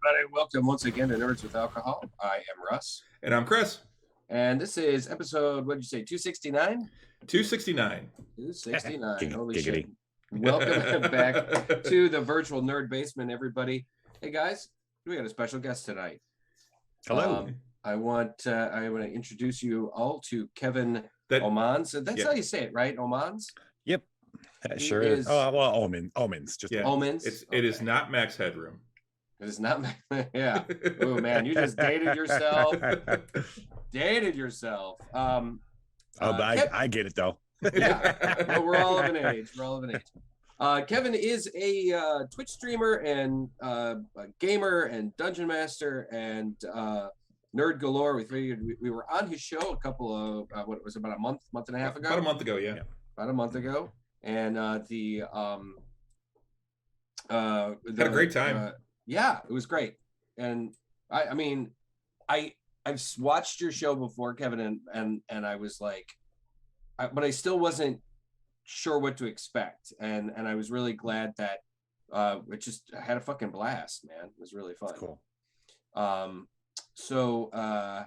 everybody. Welcome once again to Nerds with Alcohol. I am Russ. And I'm Chris. And this is episode, what did you say, 269? 269. 269. Holy Giggity. shit. Welcome back to the virtual nerd basement, everybody. Hey, guys, we got a special guest tonight. Hello. I want to introduce you all to Kevin Omans. That's how you say it, right? Omans? Yep. That sure is. Oh, well, Omens. Just Omens. It is not Max Headroom. It is not. Yeah. Oh man, you just dated yourself. But I get it though. Yeah. Well, we're all of an age. Kevin is a Twitch streamer and a gamer and dungeon master and nerd galore. We were on his show a couple of what was it, about a month and a half ago. About a month ago, yeah. About a month ago, and had a great time. Yeah, it was great. And I've watched your show before, Kevin, and I was like, but I still wasn't sure what to expect. And I was really glad that it just had a fucking blast, man. It was really fun. That's cool. So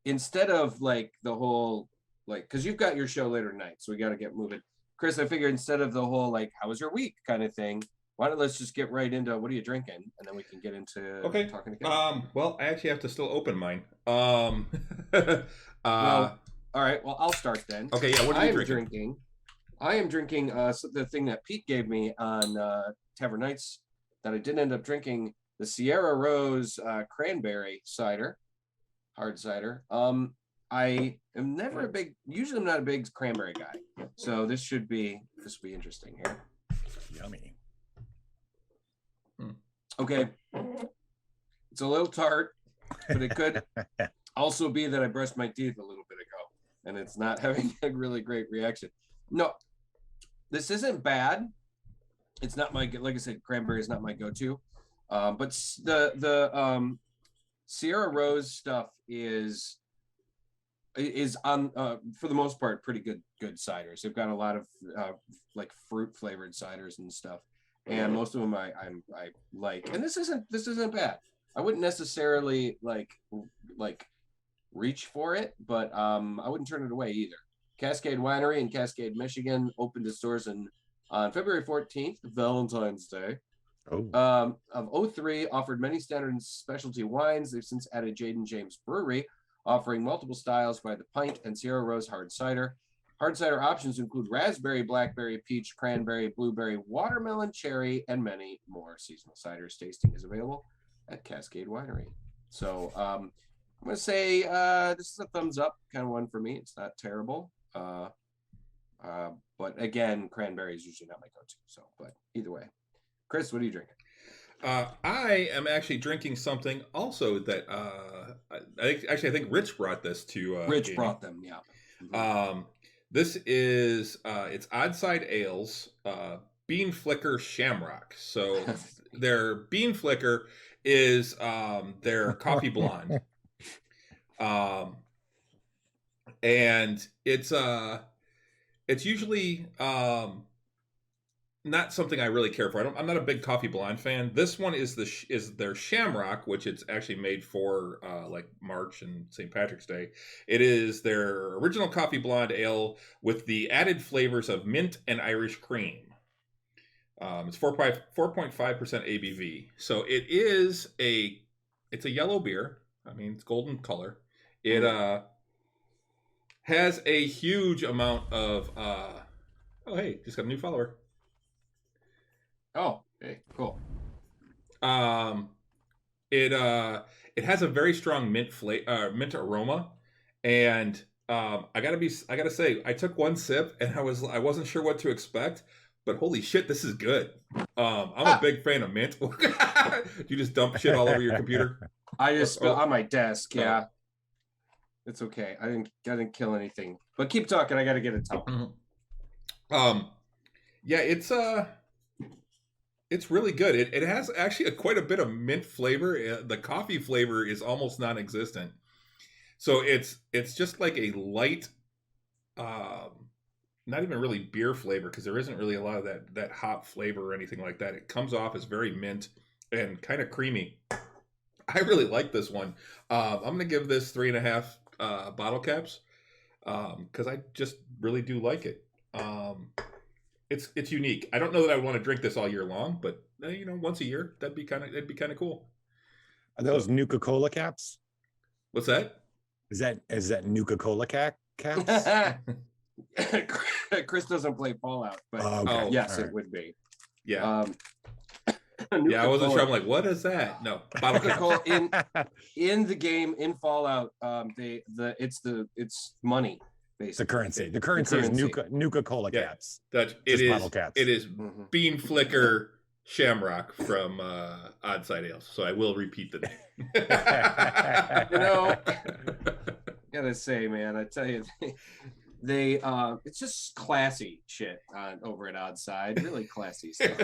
instead of like the whole, like, because you've got your show later tonight, so we got to get moving. Chris, I figured instead of the whole like, how was your week kind of thing, why don't let's just get right into what are you drinking, and then we can get into talking again. Well, I actually have to still open mine. Well, all right. Well, I'll start then. Okay, yeah. What are you drinking? I am drinking the thing that Pete gave me on Tavern Nights that I didn't end up drinking, the Sierra Rose cranberry cider, hard cider. I am usually I'm not a big cranberry guy, so this will be interesting here. Yummy. Okay, it's a little tart, but it could also be that I brushed my teeth a little bit ago, and it's not having a really great reaction. No, this isn't bad. It's not like I said, cranberry is not my go-to, but the Sierra Rose stuff is on for the most part pretty good ciders. They've got a lot of like fruit flavored ciders and stuff. And most of them I like, and this isn't bad. I wouldn't necessarily like reach for it, but I wouldn't turn it away either. Cascade Winery in Cascade, Michigan, opened its doors on February 14th, Valentine's Day. Of 03, offered many standard and specialty wines. They've since added Jaden James Brewery, offering multiple styles by the pint and Sierra Rose hard cider. Hard cider options include raspberry, blackberry, peach, cranberry, blueberry, watermelon, cherry, and many more. Seasonal ciders tasting is available at Cascade Winery. So I'm going to say this is a thumbs up kind of one for me. It's not terrible. But again, cranberry is usually not my go-to. So, but either way. Chris, what are you drinking? I am actually drinking something also that I think Rich brought this to. Rich brought them, yeah. Mm-hmm. This is it's Oddside Ales, Bean Flicker Shamrock. So their Bean Flicker is their coffee blonde, and it's usually not something I really care for. I'm not a big coffee blonde fan. This one is their Shamrock, which it's actually made for like March and St. Patrick's Day. It is their original coffee blonde ale with the added flavors of mint and Irish cream. It's 4.5% ABV. So it's a yellow beer. I mean, it's golden color. It has a huge amount of oh hey, just got a new follower. Oh, hey, cool. It has a very strong mint aroma, and I gotta say, I took one sip and I wasn't sure what to expect, but holy shit, this is good. I'm a big fan of mint. You just dump shit all over your computer? I just spilled on my desk. Yeah, it's okay. I didn't kill anything. But keep talking. I gotta get a towel. Yeah, it's really good. It has actually quite a bit of mint flavor. The coffee flavor is almost non-existent. So it's just like a light, not even really beer flavor, because there isn't really a lot of that hop flavor or anything like that. It comes off as very mint, and kind of creamy. I really like this one. I'm going to give this 3.5 bottle caps because I just really do like it. It's unique. I don't know that I would want to drink this all year long, but once a year that'd be kind of cool. Are those Nuka-Cola caps? What's that? Is that Nuka-Cola caps? Chris doesn't play Fallout, but okay. Yes, it would be. Yeah. Yeah, I wasn't sure. I'm like, what is that? No, bottle cap. in the game in Fallout, it's money. Basically. The currency is Nuka-Cola caps. Bottle caps. It is Bean Flicker Shamrock from Odd Side Ales. So I will repeat the name. Gotta say, man, I tell you, they it's just classy shit over at Odd Side. Really classy stuff.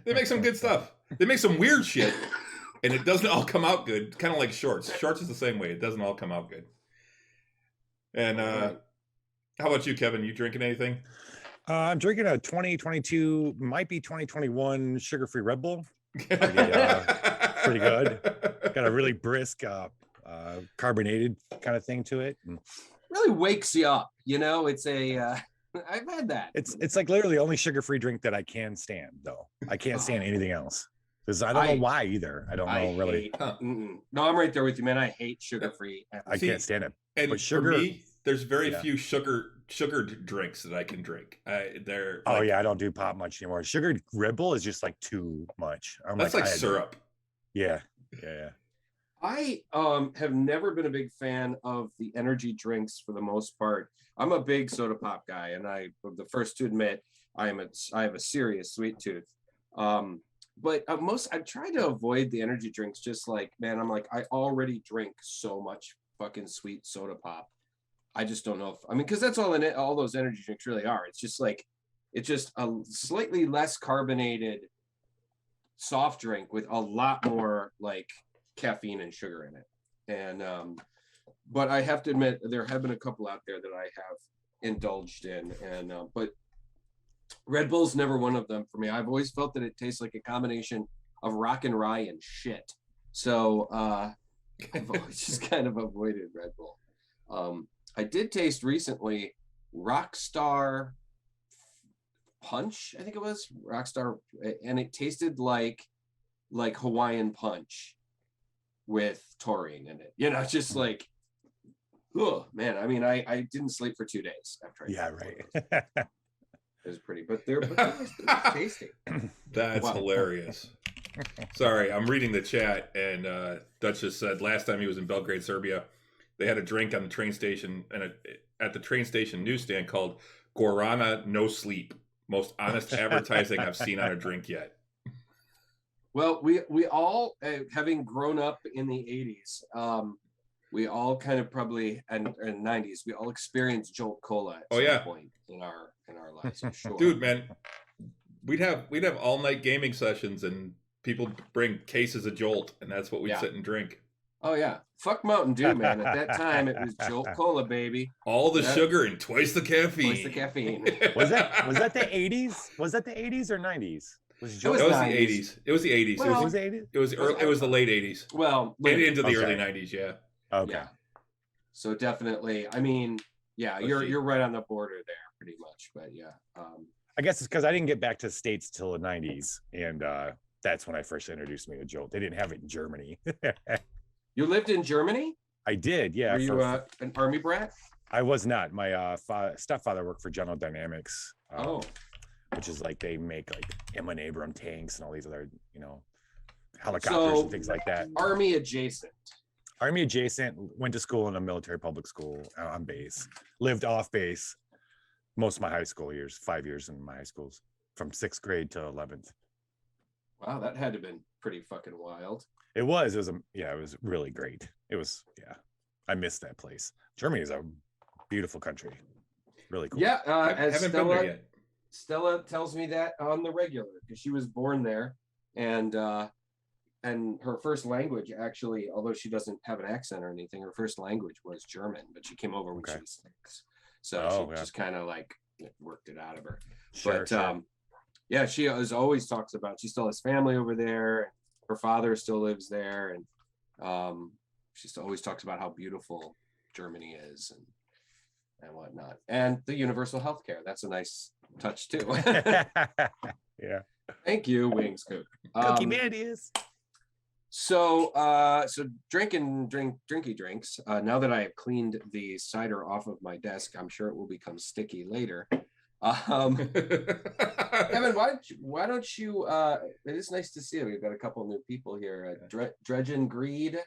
They make some good stuff. They make some weird shit, and it doesn't all come out good. Kind of like Shorts. Shorts is the same way. It doesn't all come out good. And how about you, Kevin? You drinking anything? I'm drinking a 2022, might be 2021 sugar-free Red Bull. Pretty good. Got a really brisk, carbonated kind of thing to it. Really wakes you up. It's a. I've had that. It's like literally the only sugar-free drink that I can stand, though. I can't stand anything else. Because I don't know why either. I don't know really. No, I'm right there with you, man. I hate sugar-free. I can't stand it. And but sugar, for me, there's very few sugar drinks that I can drink. They're I don't do pop much anymore. Sugar Red Bull is just like too much. That's like syrup. Yeah. I have never been a big fan of the energy drinks for the most part. I'm a big soda pop guy, and I'm the first to admit I have a serious sweet tooth. But I've tried to avoid the energy drinks. Just like, man, I'm like, I already drink so much fucking sweet soda pop. I just don't know because that's all those energy drinks really are. It's just a slightly less carbonated soft drink with a lot more like caffeine and sugar in it. And but I have to admit there have been a couple out there that I have indulged in, and but Red Bull's never one of them for me. I've always felt that it tastes like a combination of rock and rye and shit. So I've always just kind of avoided Red Bull. I did taste recently Rockstar Punch, I think it was Rockstar, and it tasted like Hawaiian Punch with taurine in it. Just like, oh man. I mean, I didn't sleep for 2 days after. Right. It was pretty, but they're tasty. That's hilarious. Sorry, I'm reading the chat, and Dutch just said last time he was in Belgrade, Serbia, they had a drink on the train station and at the train station newsstand called Guarana No Sleep. Most honest advertising I've seen on a drink yet. Well, we all, having grown up in the 80s, we all kind of probably and 90s, we all experienced Jolt Cola at some point in our lives, I'm sure. Dude, man, we'd have all night gaming sessions and people bring cases of Jolt, and that's what we'd sit and drink. Oh yeah, fuck Mountain Dew, man. At that time, it was Jolt Cola, baby. All the sugar and twice the caffeine. Twice the caffeine. Was that the 80s? Was that the 80s or 90s? It was the 80s. It was the 80s. Well, it was the late 80s. Well, into the early 90s, yeah. Okay. Yeah. So definitely, I mean, yeah, you're right on the border there, pretty much. But yeah, I guess it's because I didn't get back to the States till the 90s, and that's when I first introduced me to Jolt. They didn't have it in Germany. You lived in Germany? I did, yeah. Were you an army brat? I was not. My stepfather worked for General Dynamics. Which is like they make like M1 Abram tanks and all these other, helicopters and things like that. Army adjacent. Army adjacent. Went to school in a military public school on base. Lived off base most of my high school years. 5 years in my high schools, from 6th grade to 11th. Wow, that had to have been pretty fucking wild. It was really great. It was, I missed that place. Germany is a beautiful country. Really cool. Yeah, I haven't been there yet. Stella tells me that on the regular because she was born there, and her first language, actually, although she doesn't have an accent or anything, her first language was German, but she came over when she was 6. So she just kind of like worked it out of her. Sure. Yeah, she always talks about, she still has family over there. her father still lives there, and she always talks about how beautiful Germany is and whatnot, and the universal healthcare. That's a nice touch too. Yeah. Thank you, Wings Cook. Cookie man is. So drinky drinks. Now that I have cleaned the cider off of my desk, I'm sure it will become sticky later. Kevin, why don't you? It is nice to see you. We've got a couple new people here. Dredgen Greed,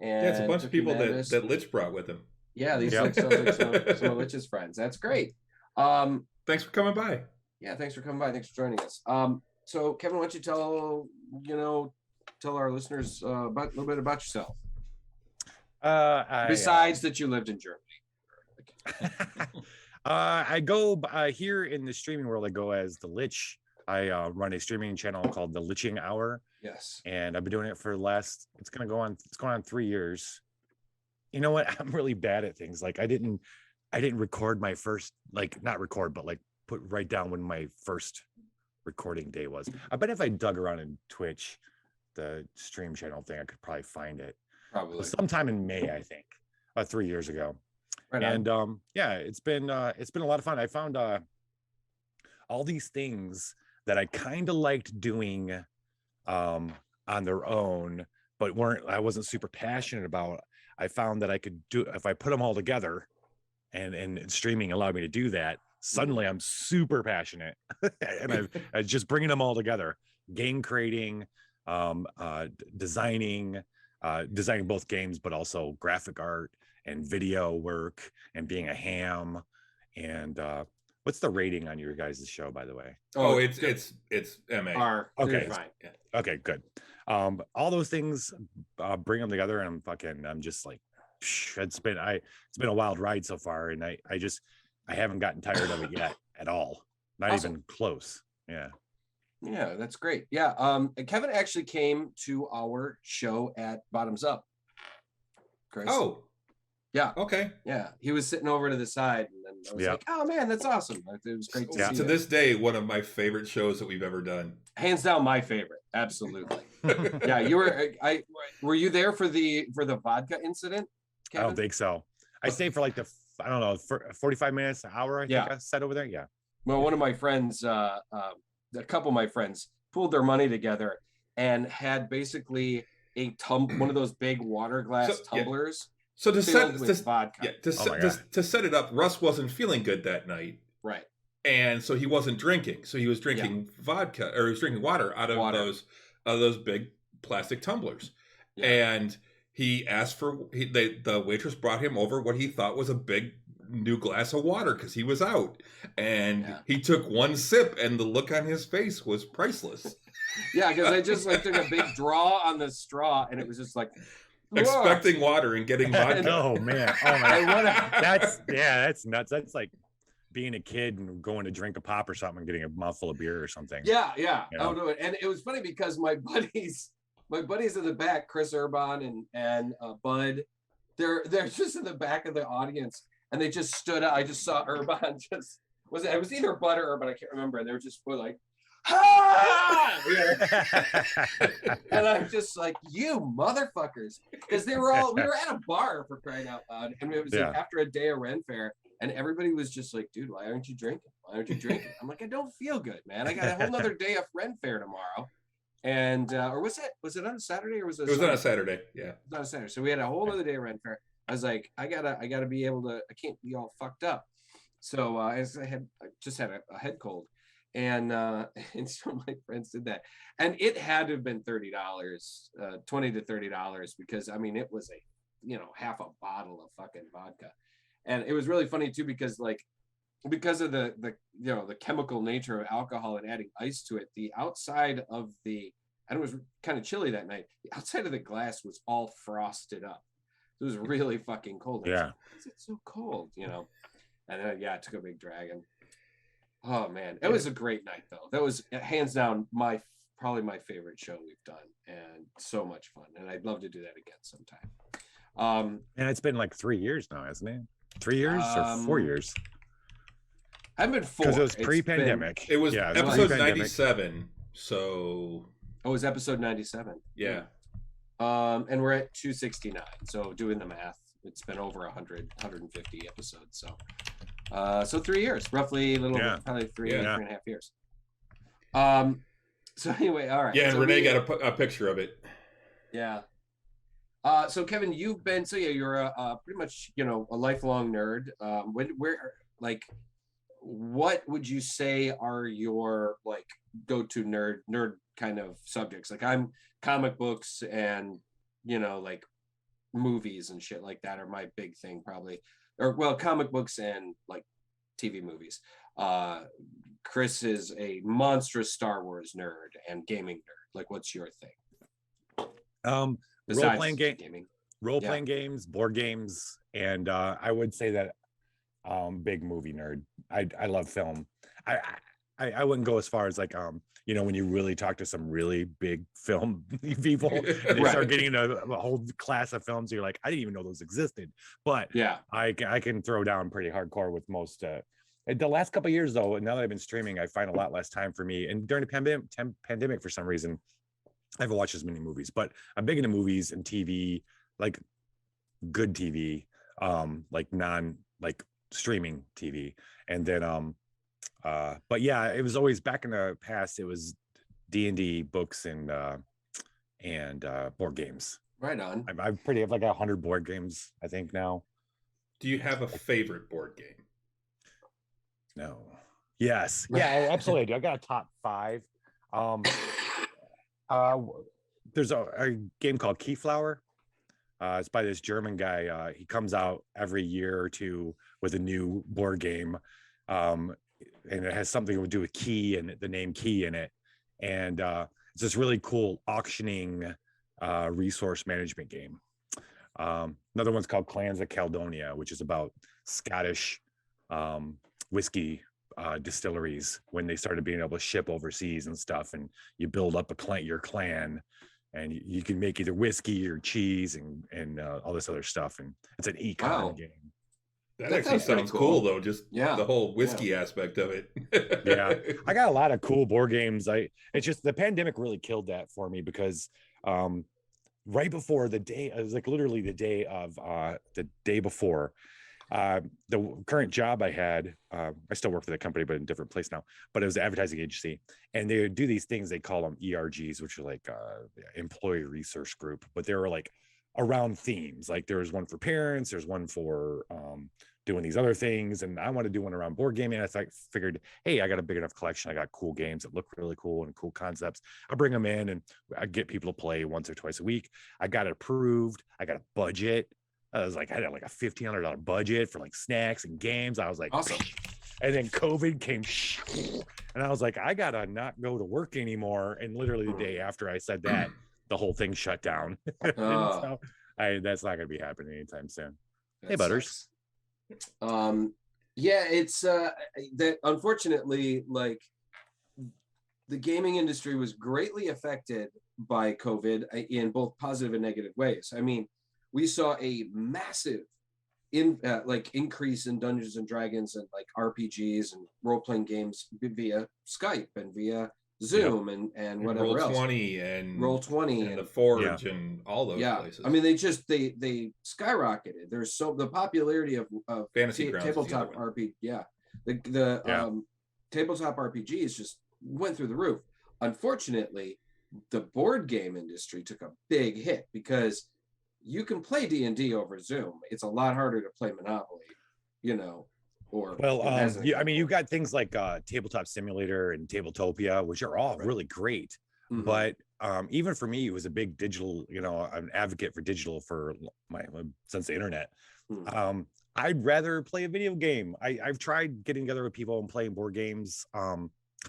and it's a bunch of people that Lich brought with him. Yeah, these sounds like some of Lich's friends. That's great. Thanks for coming by. Yeah, thanks for coming by. Thanks for joining us. So Kevin, why don't you tell our listeners a little bit about yourself? Besides that you lived in Germany. I go here in the streaming world. I go as the Lich. I run a streaming channel called the Liching Hour. Yes. And I've been doing it for it's going on 3 years. You know what? I'm really bad at things. Like I didn't record my first, not record, but put right down when my first recording day was. I bet if I dug around in Twitch, the stream channel thing, I could probably find it. Probably sometime in May, I think, 3 years ago. Right. And it's been a lot of fun. I found all these things that I kind of liked doing on their own, but I wasn't super passionate about. I found that I could do if I put them all together, and streaming allowed me to do that. Suddenly, I'm super passionate, and I just bringing them all together: game creating, designing both games, but also graphic art and video work, and being a ham. And what's the rating on your guys' show, by the way? Oh, it's MA. Okay, fine. Yeah. Okay, good. All those things, bring them together, and I'm just like, it's been a wild ride so far, and I haven't gotten tired of it yet at all. Not awesome. Even close. Yeah. Yeah, that's great. Yeah. Kevin actually came to our show at Bottoms Up. Chris. Oh. Yeah. Okay. Yeah. He was sitting over to the side, and then I was like, oh man, that's awesome. It was great to see. To this day, one of my favorite shows that we've ever done. Hands down my favorite. Absolutely. Yeah, you were were you there for the vodka incident, Kevin? I don't think so. I stayed for I don't know, for 45 minutes, an hour, I think I sat over there. Yeah. Well, one of my friends, a couple of my friends pooled their money together and had basically one of those big water glass tumblers. So to set it up, Russ wasn't feeling good that night. Right. And so he wasn't drinking. So he was drinking vodka, or he was drinking water out of those big plastic tumblers. Yeah. And he asked the waitress brought him over what he thought was a big new glass of water because he was out. And he took one sip, and the look on his face was priceless. Yeah, because I just took a big draw on the straw, and it was just like, expecting water and getting vodka. Oh man! Oh my! That's nuts. That's like being a kid and going to drink a pop or something and getting a mouthful of beer or something. Yeah. You know? Oh no! And it was funny because my buddies in the back, Chris Urban and Bud, they're just in the back of the audience, and they just stood up. I just saw Urban it was either Bud or Urban, I can't remember. And they were just like, ah! And I'm just like, you motherfuckers, because we were at a bar, for crying out loud, and it was after a day of Ren Fair, and everybody was just like, dude, why aren't you drinking? I'm like, I don't feel good, man. I got a whole nother day of Ren Fair tomorrow. And or was it on a Saturday, or was it? It was on a Saturday. Yeah, it was on a Saturday. So we had a whole other day of Ren Fair. I was like, I gotta be able to. I can't be all fucked up. So I just had a head cold, and so my friends did that, and it had to have been $30, $20 to $30, because I mean it was half a bottle of fucking vodka, and it was really funny too because of the chemical nature of alcohol and adding ice to it, the outside of and it was kind of chilly that night, the outside of the glass was all frosted up. It was really fucking cold. Yeah. Why is it so cold? And then I took a big drag, and oh man, it was a great night though. That was hands down probably my favorite show we've done, and so much fun. And I'd love to do that again sometime. And it's been 3 years now, hasn't it? 3 years or 4 years? I've been 4. Because it was pre-pandemic. It was episode 97. So Oh, it was episode 97. Yeah. And we're at 269. So doing the math, it's been over 150 episodes. So 3 years, roughly, probably three and a half years. So anyway, all right. Yeah, and so Renee got a picture of it. Yeah. So Kevin, you've been you're a pretty much a lifelong nerd. What would you say are your like go-to nerd kind of subjects? Like I'm comic books and like movies and shit like that are my big thing probably, or well, comic books and like TV movies. Chris is a monstrous Star Wars nerd and gaming nerd. Like, what's your thing? Role-playing gaming, role-playing games, board games, and I would say that big movie nerd. I love film. I wouldn't go as far as like when you really talk to some really big film people, they start getting a whole class of films. You're like, I didn't even know those existed. But yeah, I can throw down pretty hardcore with most. The last couple of years, though, now that I've been streaming, I find a lot less time for me. And during the pandemic, for some reason, I haven't watched as many movies. But I'm big into movies and TV, like good TV, like streaming TV, and then but yeah, it was always back in the past. It was D&D books and board games. Right on. I'm pretty have like 100 board games, I think now. Do you have a favorite board game? No. Yes. Yeah, absolutely. I do. I got a top 5. There's a game called Keyflower. It's by this German guy. He comes out every year or two with a new board game. And it has something to do with key and the name key in it. And it's this really cool auctioning resource management game. Another one's called Clans of Caledonia, which is about Scottish whiskey distilleries when they started being able to ship overseas and stuff. And you build up your clan, and you can make either whiskey or cheese and all this other stuff. And it's an econ game. That actually sounds cool though. Just the whole whiskey aspect of it. Yeah, I got a lot of cool board games. It's just the pandemic really killed that for me because right before the day, it was like literally the day before the current job I had. I still work for the company, but in a different place now. But it was an advertising agency, and they would do these things. They call them ERGs, which are like employee research group, but they were like around themes. Like there was one for parents, there's one for doing these other things, and I want to do one around board gaming. I figured, hey, I got a big enough collection, I got cool games that look really cool and cool concepts. I'll bring them in and I get people to play once or twice a week. I got it approved. I got a budget. I had like a $1,500 budget for like snacks and games. I was like, awesome. And then COVID came, and I was like, I gotta not go to work anymore. And literally the day after I said that, the whole thing shut down. So that's not gonna be happening anytime soon. Hey, Butters. Yeah, it's that unfortunately, like the gaming industry was greatly affected by COVID in both positive and negative ways. I mean, we saw a massive increase in Dungeons and Dragons and like RPGs and role-playing games via Skype and via Zoom and whatever Roll20 else. Roll20 and the Forge and all those places. I mean, they skyrocketed. There's the popularity of Fantasy tabletop RPG. Yeah, the tabletop RPGs just went through the roof. Unfortunately, the board game industry took a big hit because you can play D&D over Zoom. It's a lot harder to play Monopoly, you've got things like Tabletop Simulator and Tabletopia, which are all really great. Mm-hmm. But even for me, it was a big digital, an advocate for digital since the internet. Mm-hmm. I'd rather play a video game. I've tried getting together with people and playing board games,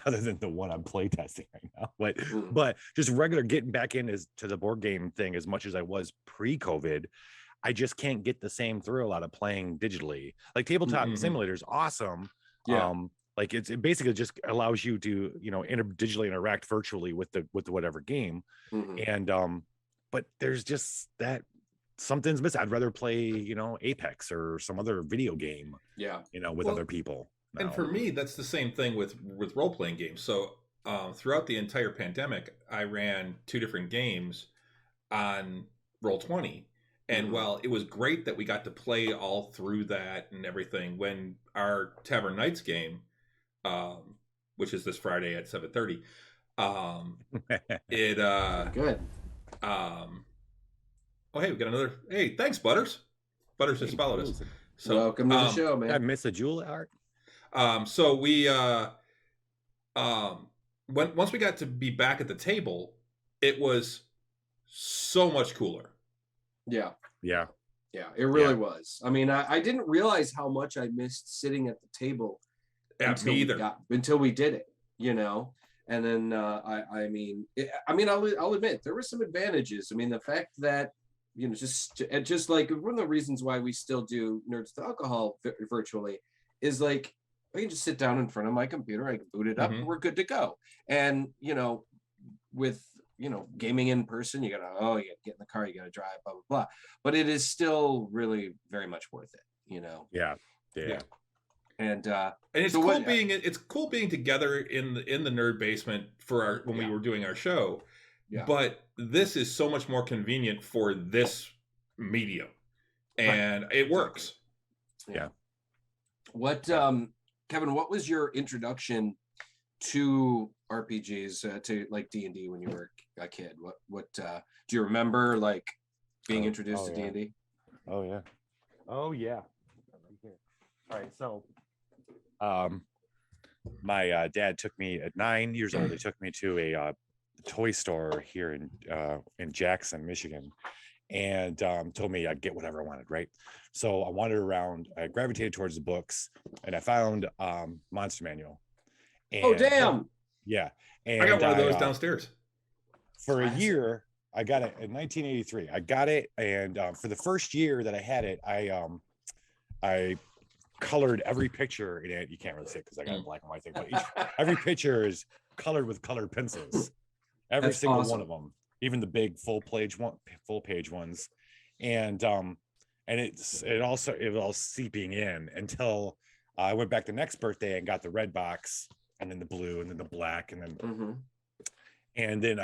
other than the one I'm playtesting right now. But just regular getting back into the board game thing as much as I was pre-COVID. I just can't get the same thrill out of playing digitally. Like Tabletop Simulator is awesome. Yeah. Like it basically just allows you to, digitally interact virtually with the whatever game. Mm-hmm. And but there's just that something's missing. I'd rather play, Apex or some other video game. Yeah. With other people. And for me, that's the same thing with role-playing games. So throughout the entire pandemic, I ran 2 different games on Roll20. And while it was great that we got to play all through that and everything, when our Tavern Nights game, which is this Friday at 7:30, it Good. oh hey, we got another. Hey, thanks, Butters. Butters just followed us. So welcome to the show, man. I miss a jewel art. So we once we got to be back at the table, it was so much cooler. Yeah. Yeah. Yeah, it really was. I mean, I didn't realize how much I missed sitting at the table until we did it, you know. And then I mean, I'll admit there were some advantages. I mean, the fact that, you know, just like one of the reasons why we still do Nerds to Alcohol virtually is like I can just sit down in front of my computer, I can boot it up, and we're good to go. And you know, with gaming in person, you gotta get in the car, you gotta drive, blah blah blah. But it is still really very much worth it, you know. Yeah. And it's cool being together in the nerd basement for when we were doing our show. Yeah. But this is so much more convenient for this medium, and it works. Yeah. What Kevin, what was your introduction to RPGs, to like D&D when you were a kid? What do you remember, like being introduced to D&D? Oh yeah. All right, so my dad took me at 9 years old. He took me to a toy store here in Jackson, Michigan, and told me I'd get whatever I wanted, right? So I wandered around, I gravitated towards the books, and I found Monster Manual. And, oh damn! Yeah, and I got one of those downstairs. For a year, I got it in 1983. I got it, and for the first year that I had it, I colored every picture in it. You can't really see it because I got a black and white thing, but every picture is colored with colored pencils. Every single one of them, even the big full page ones, and it was all seeping in until I went back the next birthday and got the red box, and then the blue, and then the black, and then and then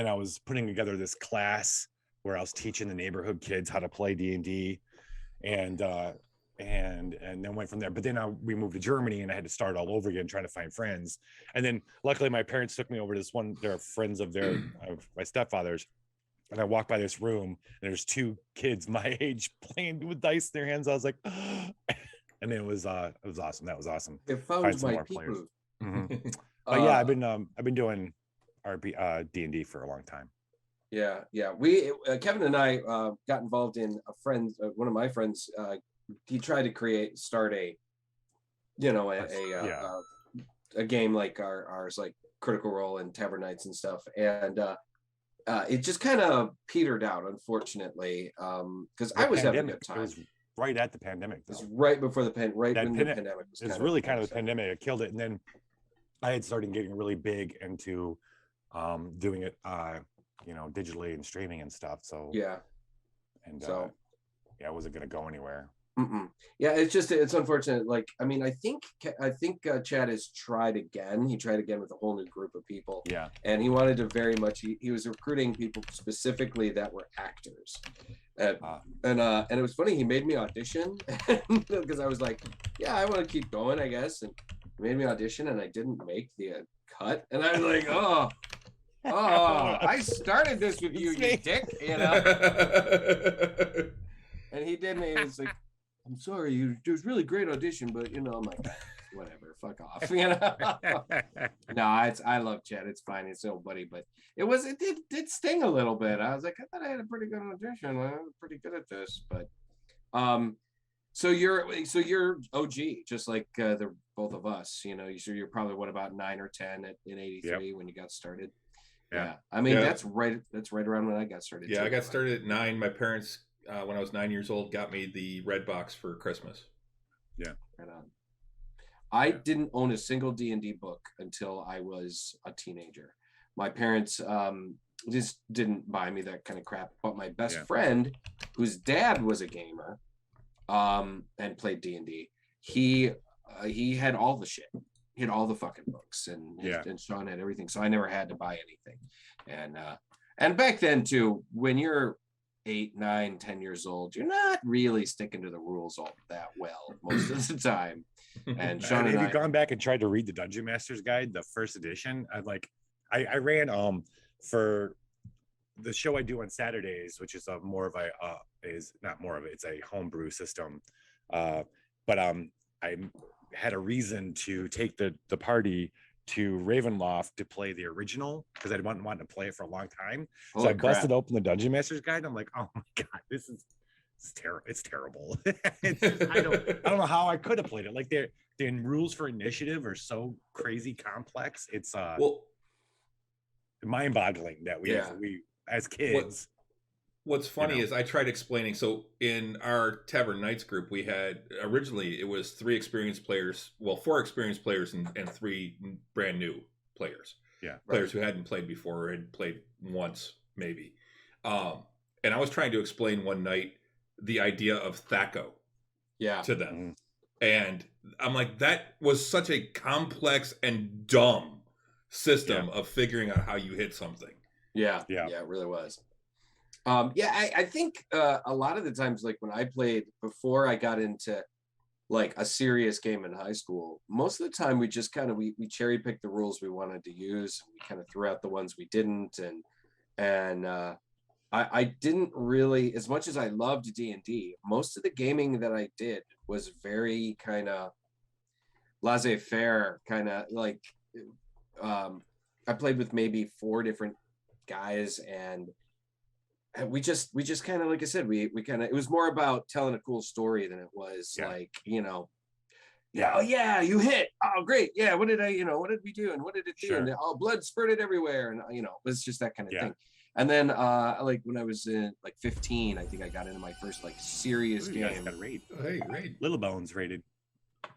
I was putting together this class where I was teaching the neighborhood kids how to play D&D, and then went from there. But then we moved to Germany, and I had to start all over again trying to find friends. And then luckily my parents took me over to this one. They're friends of my stepfather's, and I walked by this room, and there's 2 kids my age playing with dice in their hands. I was like, and it was awesome. That was awesome. It found my people. But yeah, I've been doing D&D for a long time. Yeah. We Kevin and I got involved in one of my friends. He tried to start a game like ours, like Critical Role and Tavern Nights and stuff, and it just kind of petered out, unfortunately, because I was having a good time. It was right at the pandemic, though. It was right before the pandemic. It was really kind of the pandemic. It killed it, and then I had started getting really big into doing it, digitally and streaming and stuff. So yeah, and so I wasn't gonna go anywhere. Yeah, it's unfortunate. Like, I mean, I think Chad has tried again. He tried again with a whole new group of people. Yeah, and he wanted to very much. He was recruiting people specifically that were actors, and it was funny. He made me audition because I was like, yeah, I want to keep going, I guess, and he made me audition, and I didn't make the cut, and I was like, oh, I started this with you, you dick, you know. And he did me. He was like, I'm sorry, it was really great audition, but I'm like, whatever, fuck off, No, I love Chad. It's fine. It's nobody, but it did sting a little bit. I was like, I thought I had a pretty good audition. I was pretty good at this, but so you're OG, just like the both of us. You're probably about 9 or 10 in '83 when you got started. Yeah. I mean, that's right around when I got started. Yeah, I got started at 9. My parents, when I was 9 years old, got me the red box for Christmas. Yeah. Right on. I didn't own a single D&D book until I was a teenager. My parents just didn't buy me that kind of crap. But my best friend, whose dad was a gamer, and played D&D, he had all the shit. had all the fucking books, and Sean had everything, so I never had to buy anything. And back then too, when you're 8, 9, 10 years old, you're not really sticking to the rules all that well most of the time. And Sean, have you gone back and tried to read the Dungeon Master's Guide, the first edition? I ran for the show I do on Saturdays, which is it's a homebrew system, but I had a reason to take the party to Ravenloft to play the original because I wanted to play it for a long time. So I busted open the Dungeon Master's Guide and I'm like, oh my god, it's terrible. It's terrible. I don't know how I could have played it. Like the rules for initiative are so crazy complex. It's mind-boggling that we as kids. What's funny is I tried explaining. So in our Tavern Knights group, we had originally it was 4 experienced players and 3 brand new players. Yeah, players who hadn't played before or had played once maybe. And I was trying to explain one night the idea of Thaco to them, and I'm like, that was such a complex and dumb system of figuring out how you hit something. Yeah, it really was. I think a lot of the times, like when I played before I got into like a serious game in high school, most of the time we just kind of we cherry picked the rules we wanted to use. We kind of threw out the ones we didn't, and I didn't really, as much as I loved D&D, most of the gaming that I did was very kind of laissez-faire, kind of like I played with maybe 4 different guys, and we just kind of, like I said, we kind of, it was more about telling a cool story than it was like, oh yeah, you hit, oh great, yeah, what did we do, and what did it do, and blood spurted everywhere, and it was just that kind of thing. And then like when I was in like 15, I think I got into my first like serious game. Got a raid. Hey, raid. Little Bones raided.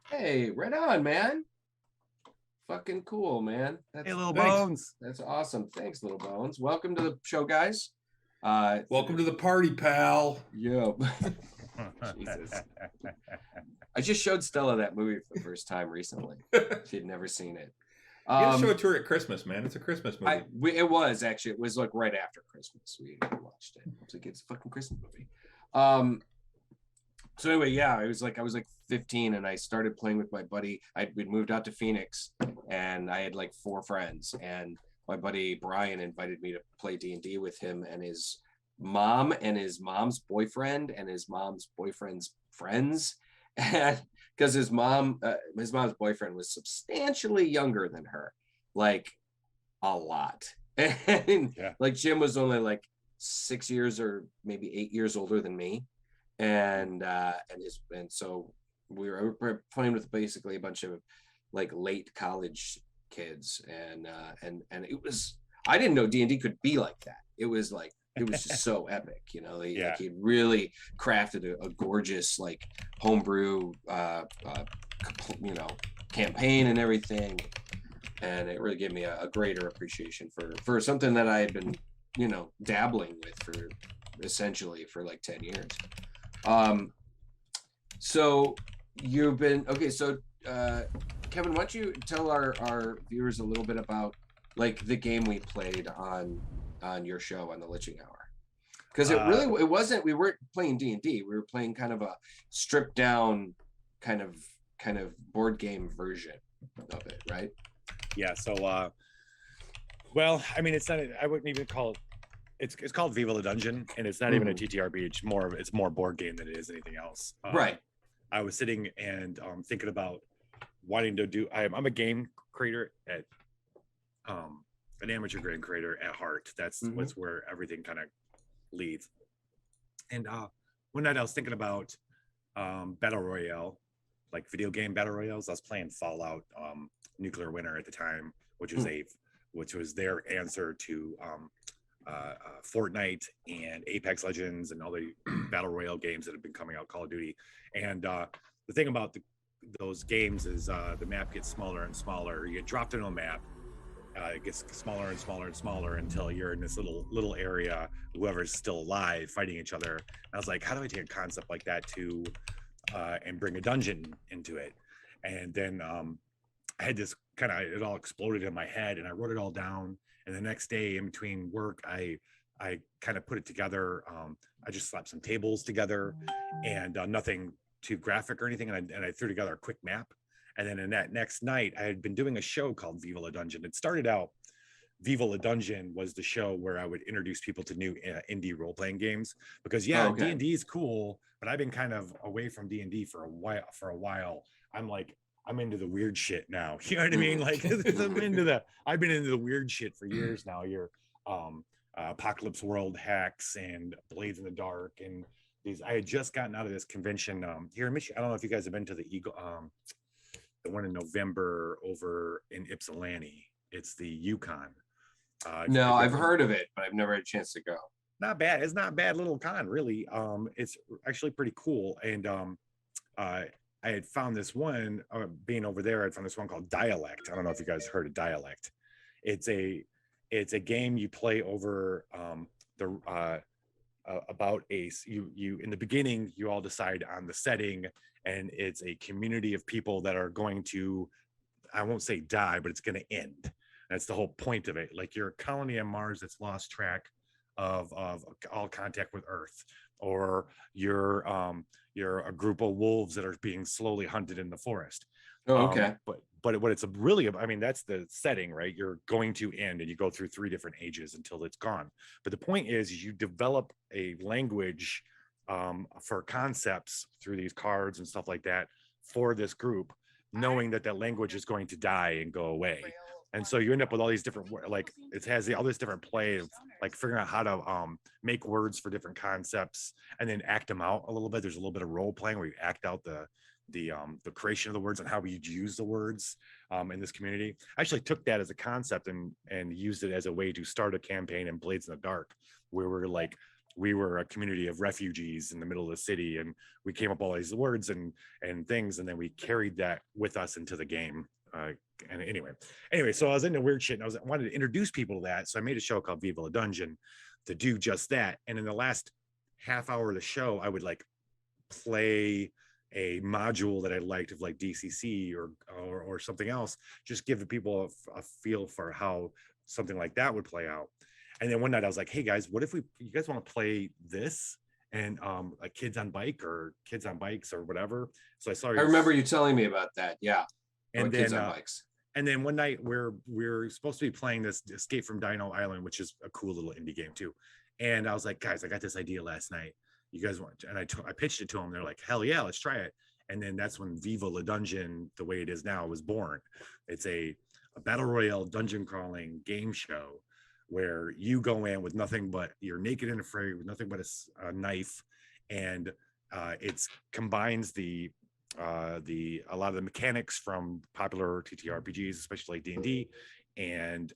Hey, right on, man. Fucking cool, man. Hey, Little Bones. That's awesome. Thanks, Little Bones. Welcome to the show, guys. Welcome to the party, pal. Yep. Jesus. I just showed Stella that movie for the first time recently. She'd never seen it. You gotta show it to her at Christmas, man. It's a Christmas movie. It was like right after Christmas we watched it. I was like, it's a fucking Christmas movie. So anyway, I was like 15 and I started playing with my buddy. We'd moved out to Phoenix and I had like 4 friends, and my buddy Brian invited me to play D&D with him and his mom and his mom's boyfriend and his mom's boyfriend's friends. And because his mom's boyfriend was substantially younger than her, like a lot. And like Jim was only like 6 years or maybe 8 years older than me. And so we were playing with basically a bunch of like late college kids, and it was, I didn't know D&D could be like that. It was just so epic, like he really crafted a gorgeous like homebrew campaign and everything, and it really gave me a greater appreciation for something that I had been dabbling with for essentially for like 10 years. So you've been so Kevin, why don't you tell our viewers a little bit about like the game we played on your show on the Liching Hour? Because it wasn't, we weren't playing D&D, we were playing kind of a stripped down kind of board game version of it, right? Yeah, so well, I mean, it's not, I wouldn't even call it, it's called Viva la Dungeon, and it's not even a TTRPG. It's more board game than it is anything else. Right. I was sitting and thinking about wanting to do. I'm a game creator at an amateur game creator at heart. That's where everything kind of leads. And one night I was thinking about battle royale, like video game battle royales. I was playing Fallout, Nuclear Winter at the time, which was their answer to Fortnite and Apex Legends and all the battle royale games that have been coming out, Call of Duty. And the thing about those games is the map gets smaller and smaller. You get dropped into a map, it gets smaller and smaller and smaller until you're in this little area, whoever's still alive fighting each other. And I was like, how do I take a concept like that to and bring a dungeon into it? And then I had this kind of, it all exploded in my head, and I wrote it all down. And the next day in between work, I kind of put it together. I just slapped some tables together, and nothing too graphic or anything. And I threw together a quick map. And then in that next night, I had been doing a show called Viva La Dungeon. It started out, Viva La Dungeon was the show where I would introduce people to new indie role-playing games, because D&D is cool, but I've been kind of away from D&D for a while. I'm into the weird shit now. You know what I mean? Like I've been into the weird shit for years now. Your Apocalypse World hacks and Blades in the Dark, and these. I had just gotten out of this convention here in Michigan. I don't know if you guys have been to the Eagle, the one in November over in Ypsilanti. It's the Yukon. No, I've heard of it, but I've never had a chance to go. Not bad. It's not a bad little con, really. It's actually pretty cool. And I had found this one, being over there, I'd found this one called Dialect. I don't know if you guys heard of Dialect. It's a game you play over about you in the beginning, you all decide on the setting, and it's a community of people that are going to, I won't say die, but it's going to end. That's the whole point of it. Like, you're a colony on Mars that's lost track of all contact with Earth, or you're a group of wolves that are being slowly hunted in the forest. Oh, okay. But what it's really, I mean, that's the setting, right? You're going to end, and you go through 3 different ages until it's gone. But the point is, you develop a language for concepts through these cards and stuff like that for this group, knowing that language is going to die and go away. And so you end up with all these different, like, it has all this different play of like figuring out how to make words for different concepts and then act them out a little bit. There's a little bit of role playing where you act out the creation of the words and how we use the words in this community. I actually took that as a concept and used it as a way to start a campaign in Blades in the Dark, where we were a community of refugees in the middle of the city, and we came up with all these words and things, and then we carried that with us into the game. And anyway, so I was into weird shit, and I wanted to introduce people to that. So I made a show called Viva La Dungeon to do just that. And in the last half hour of the show, I would like play a module that I liked of like DCC or something else, just give people a feel for how something like that would play out. And then one night I was like, hey guys, what if you guys want to play this? And like kids on bikes or whatever. So I remember you telling me about that. Yeah. And then kids on bikes. And then one night we're supposed to be playing this Escape from Dino Island, which is a cool little indie game too. And I was like, guys, I got this idea last night. You guys want? And I pitched it to them. They're like, hell yeah, let's try it. And then that's when Viva La Dungeon, the way it is now, was born. It's a battle royale dungeon crawling game show where you go in with nothing but, you're naked and afraid with nothing but a knife, and it combines a lot of the mechanics from popular TTRPGs, especially like D&D, and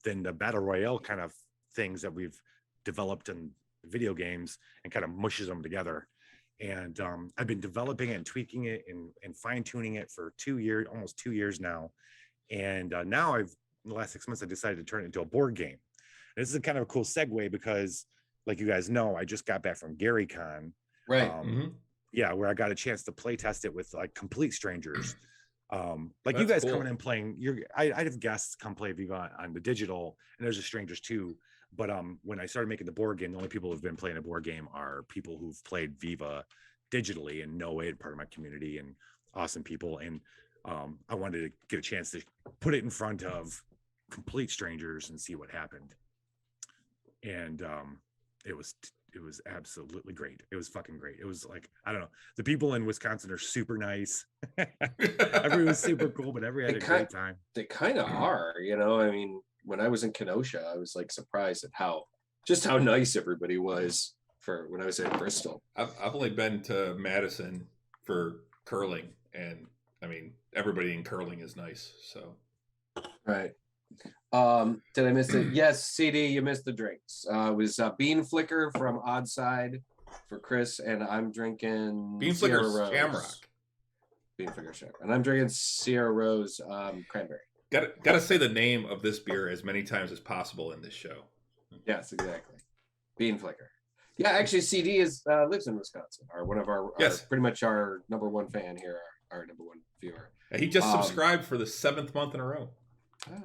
then the battle royale kind of things that we've developed in video games, and kind of mushes them together. And I've been developing it and tweaking it and fine-tuning it for 2 years, almost 2 years now. And now in the last 6 months, I decided to turn it into a board game. And this is a kind of a cool segue because, like you guys know, I just got back from Gary Con. Right. Yeah, where I got a chance to play test it with like complete strangers. Like That's you guys cool. coming in playing, I'd have guests come play Viva on the digital, and there's strangers too. But when I started making the board game, the only people who've been playing a board game are people who've played Viva digitally and know it, part of my community, and awesome people. And I wanted to get a chance to put it in front of complete strangers and see what happened. And it was absolutely great. It was fucking great. It was like, I don't know, the people in Wisconsin are super nice. Everyone was super cool, but everyone had a great time. They kind of are, you know. I mean, when I was in Kenosha, I was like surprised at how nice everybody was for when I was at Bristol. I've only been to Madison for curling, and I mean, everybody in curling is nice. So, right. Did I miss it? Yes, CD, you missed the drinks. It was Bean Flicker from Oddside for Chris, and I'm drinking Bean Flicker Shamrock. Bean Flicker Shamrock, and I'm drinking Sierra Rose Cranberry. Gotta say the name of this beer as many times as possible in this show. Yes, exactly. Bean Flicker. Yeah, actually, CD lives in Wisconsin. One of our pretty much our number one fan here. our number one viewer. He just subscribed for the 7th month in a row.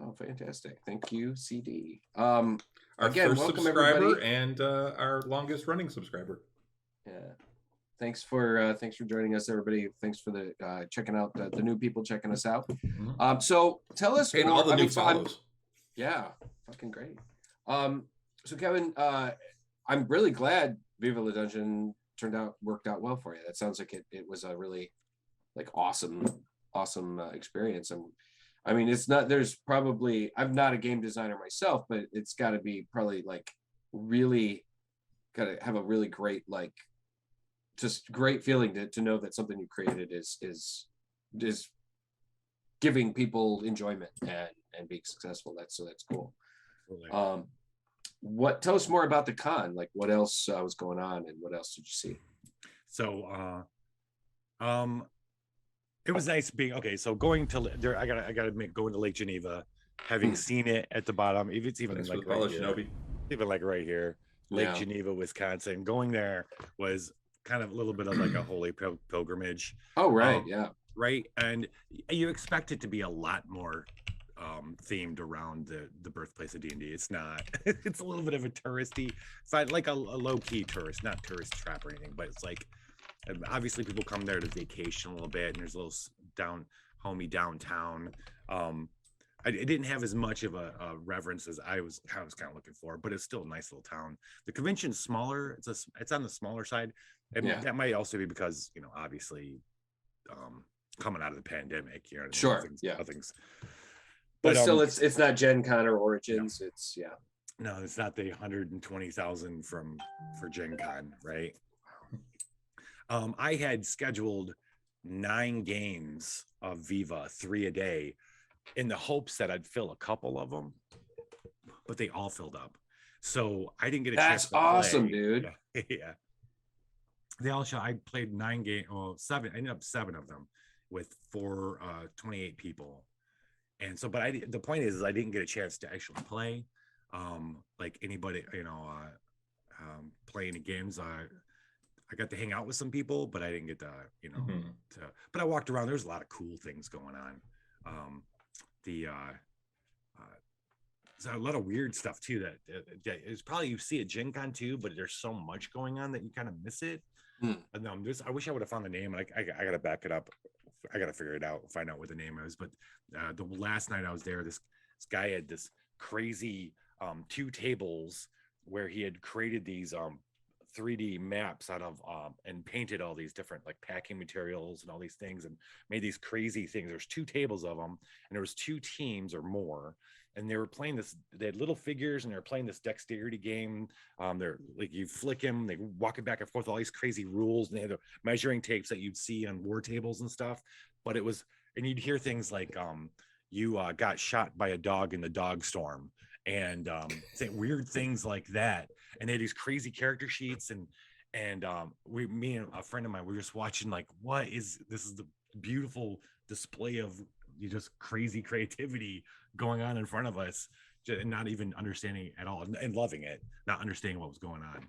Oh, fantastic! Thank you, CD. Our again, first welcome subscriber everybody, and our longest running subscriber. Yeah, thanks for joining us, everybody. Thanks for the checking out the new people checking us out. Mm-hmm. So tell us and more. all the new follows. Yeah, fucking great. So Kevin, I'm really glad Viva La Dungeon worked out well for you. That sounds like it was a really like awesome experience. And I mean, I'm not a game designer myself, but it's got to be probably like really got to have a really great, like just great feeling to know that something you created is giving people enjoyment and being successful. That's cool. Absolutely. Tell us more about the con, like what else was going on and what else did you see? So it was nice being so going to there. I gotta admit, going to Lake Geneva, having seen it at the bottom, it's even like right here, even like right here, Lake Geneva, Wisconsin. Going there was kind of a little bit of like a holy pilgrimage. Oh, right. Yeah. Right. And you expect it to be a lot more themed around the birthplace of D&D. It's not. It's a little bit of a touristy, it's like a low-key tourist, not tourist trap or anything, but it's like obviously people come there to vacation a little bit, and there's a little homey downtown. It didn't have as much of a reverence as I was kind of looking for, but it's still a nice little town. The convention's smaller. It's on the smaller side, and that might also be because obviously coming out of the pandemic, sure, things. But still, it's not Gen Con or Origins. It's no, it's not the 120,000 for Gen Con, right? I had scheduled 9 games of Viva, 3 a day, in the hopes that I'd fill a couple of them, but they all filled up. So I didn't get a chance to play. That's awesome, dude. Yeah. They all I played 9 games, 7. I ended up 7 of them with 28 people. And so, but the point is I didn't get a chance to actually play, like anybody, play any games. I got to hang out with some people, but I didn't get to, but I walked around. There's a lot of cool things going on. There's a lot of weird stuff too that it's probably you see at Gen Con too, but there's so much going on that you kind of miss it. And I wish I would have found the name. I got to back it up. I got to figure it out, find out what the name is. But the last night I was there, this guy had this crazy 2 tables where he had created these 3D maps out of and painted all these different like packing materials and all these things and made these crazy things. There's 2 tables of them, and there was 2 teams or more, and they were playing this. They had little figures, and they were playing this dexterity game. They're like you flick him, they walk it back and forth, all these crazy rules, and they had the measuring tapes that you'd see on war tables and stuff. But it was, and you'd hear things like you got shot by a dog in the dog storm, and weird things like that. And they had these crazy character sheets, and me and a friend of mine, we were just watching like, this is the beautiful display of just crazy creativity going on in front of us, and not even understanding at all, and loving it, not understanding what was going on.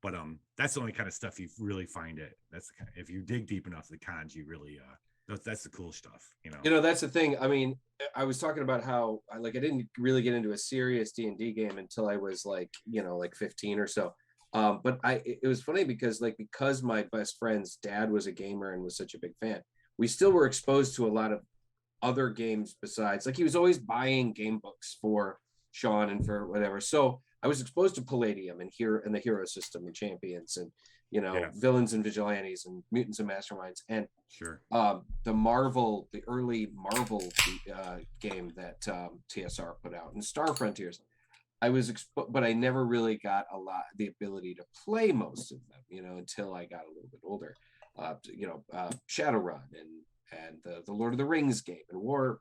But that's the only kind of stuff you really find it. That's the kind if you dig deep enough, the cons, you really that's the cool stuff, that's the thing. I mean, I was talking about how I didn't really get into a serious D&D game until I was like 15 or so. But it was funny because my best friend's dad was a gamer and was such a big fan, we still were exposed to a lot of other games besides, he was always buying game books for Sean and for whatever. So I was exposed to Palladium and the hero system and champions and villains and vigilantes and mutants and masterminds, and the early Marvel game that TSR put out, and Star Frontiers. I was but I never really got the ability to play most of them, until I got a little bit older. Shadowrun and the Lord of the Rings game and Warhammer,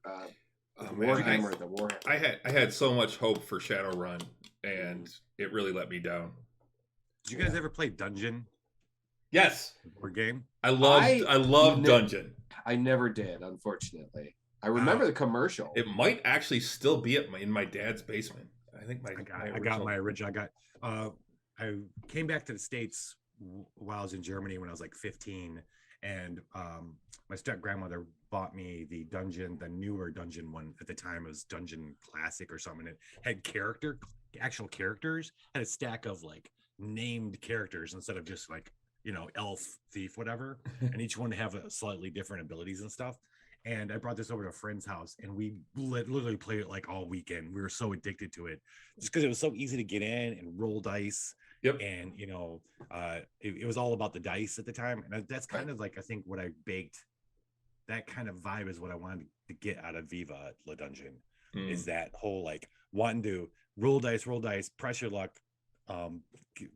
the Warhammer. I had so much hope for Shadowrun, and it really let me down. Did you guys ever play Dungeon? Yes. Board game? I love Dungeon. I never did, unfortunately. I remember the commercial. It might actually still be in my dad's basement. I think I got my original. I came back to the States while I was in Germany when I was like 15, and my step grandmother bought me the newer dungeon one at the time. It was Dungeon Classic or something. It had actual characters, had a stack of like named characters instead of just like, elf, thief, whatever. And each one have a slightly different abilities and stuff. And I brought this over to a friend's house, and we literally played it like all weekend. We were so addicted to it just because it was so easy to get in and roll dice. Yep. And it was all about the dice at the time, and that's kind of like, I think, what I baked. That kind of vibe is what I wanted to get out of Viva La Dungeon. Is that whole like wanting to roll dice, press your luck,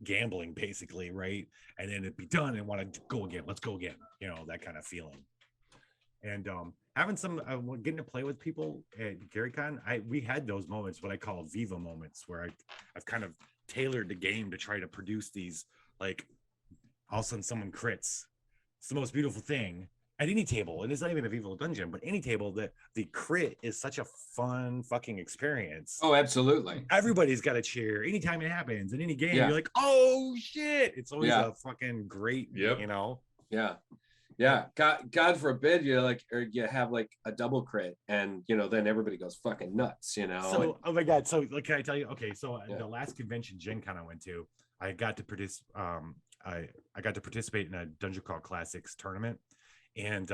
gambling basically, right? And then it'd be done and want to go again. Let's go again. That kind of feeling. And having some getting to play with people at GaryCon, we had those moments, what I call Viva moments, where I've kind of tailored the game to try to produce these, like, all of a sudden someone crits. It's the most beautiful thing at any table, and it's not even a Viva Dungeon, but any table, that the crit is such a fun fucking experience. Oh, absolutely. Everybody's got to cheer anytime it happens in any game. You're like, oh shit! It's always a fucking great, Yeah. God forbid you you have like a double crit, and then everybody goes fucking nuts. So, oh my god! So, can I tell you? Okay, so the last convention Gen Con I went to, I got to I got to participate in a Dungeon Crawl Classics tournament, and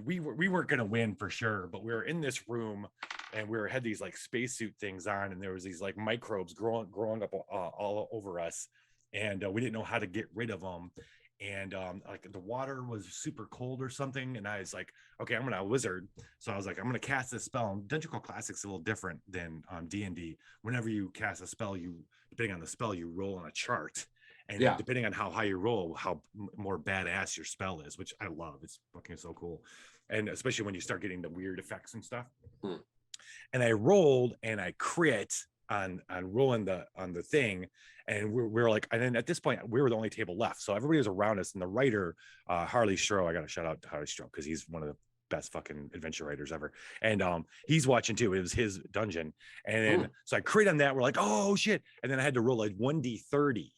we weren't gonna win for sure, but we were in this room, and had these like spacesuit things on, and there was these like microbes growing up all over us, and we didn't know how to get rid of them. And like the water was super cold or something, and I was like, okay, I'm gonna wizard. So I was like, I'm gonna cast this spell. And Dungeon Crawl Classics is a little different than D&D. Whenever you cast a spell, depending on the spell, you roll on a chart, and depending on how high you roll, how more badass your spell is, which I love. It's fucking so cool, and especially when you start getting the weird effects and stuff. And I rolled and I crit on rolling on the thing, and we're like, and then at this point we were the only table left, so everybody was around us, and the writer Harley Stroh, I gotta shout out to Harley Stroh because he's one of the best fucking adventure writers ever, and he's watching too. It was his dungeon, and then so I crit on that. We're like, oh shit, and then I had to roll like 1d30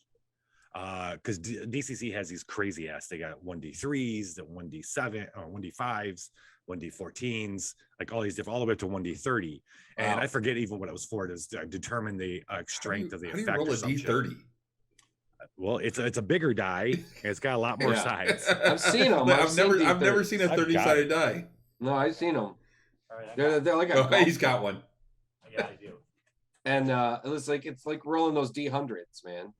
because DCC has these crazy ass, they got 1d3s, the 1d7 or 1d5s, 1d14s, like all these different, all the way up to 1d30. And I forget even what it was for. It is to determine the strength of the effect. How do you roll a d30? Well, it's a bigger die, and it's got a lot more sides. I've seen them. I've never seen a 30-sided die. No, I've seen them. Right, they're like he's got one. Yeah, I do. And it's like rolling those D100s, man.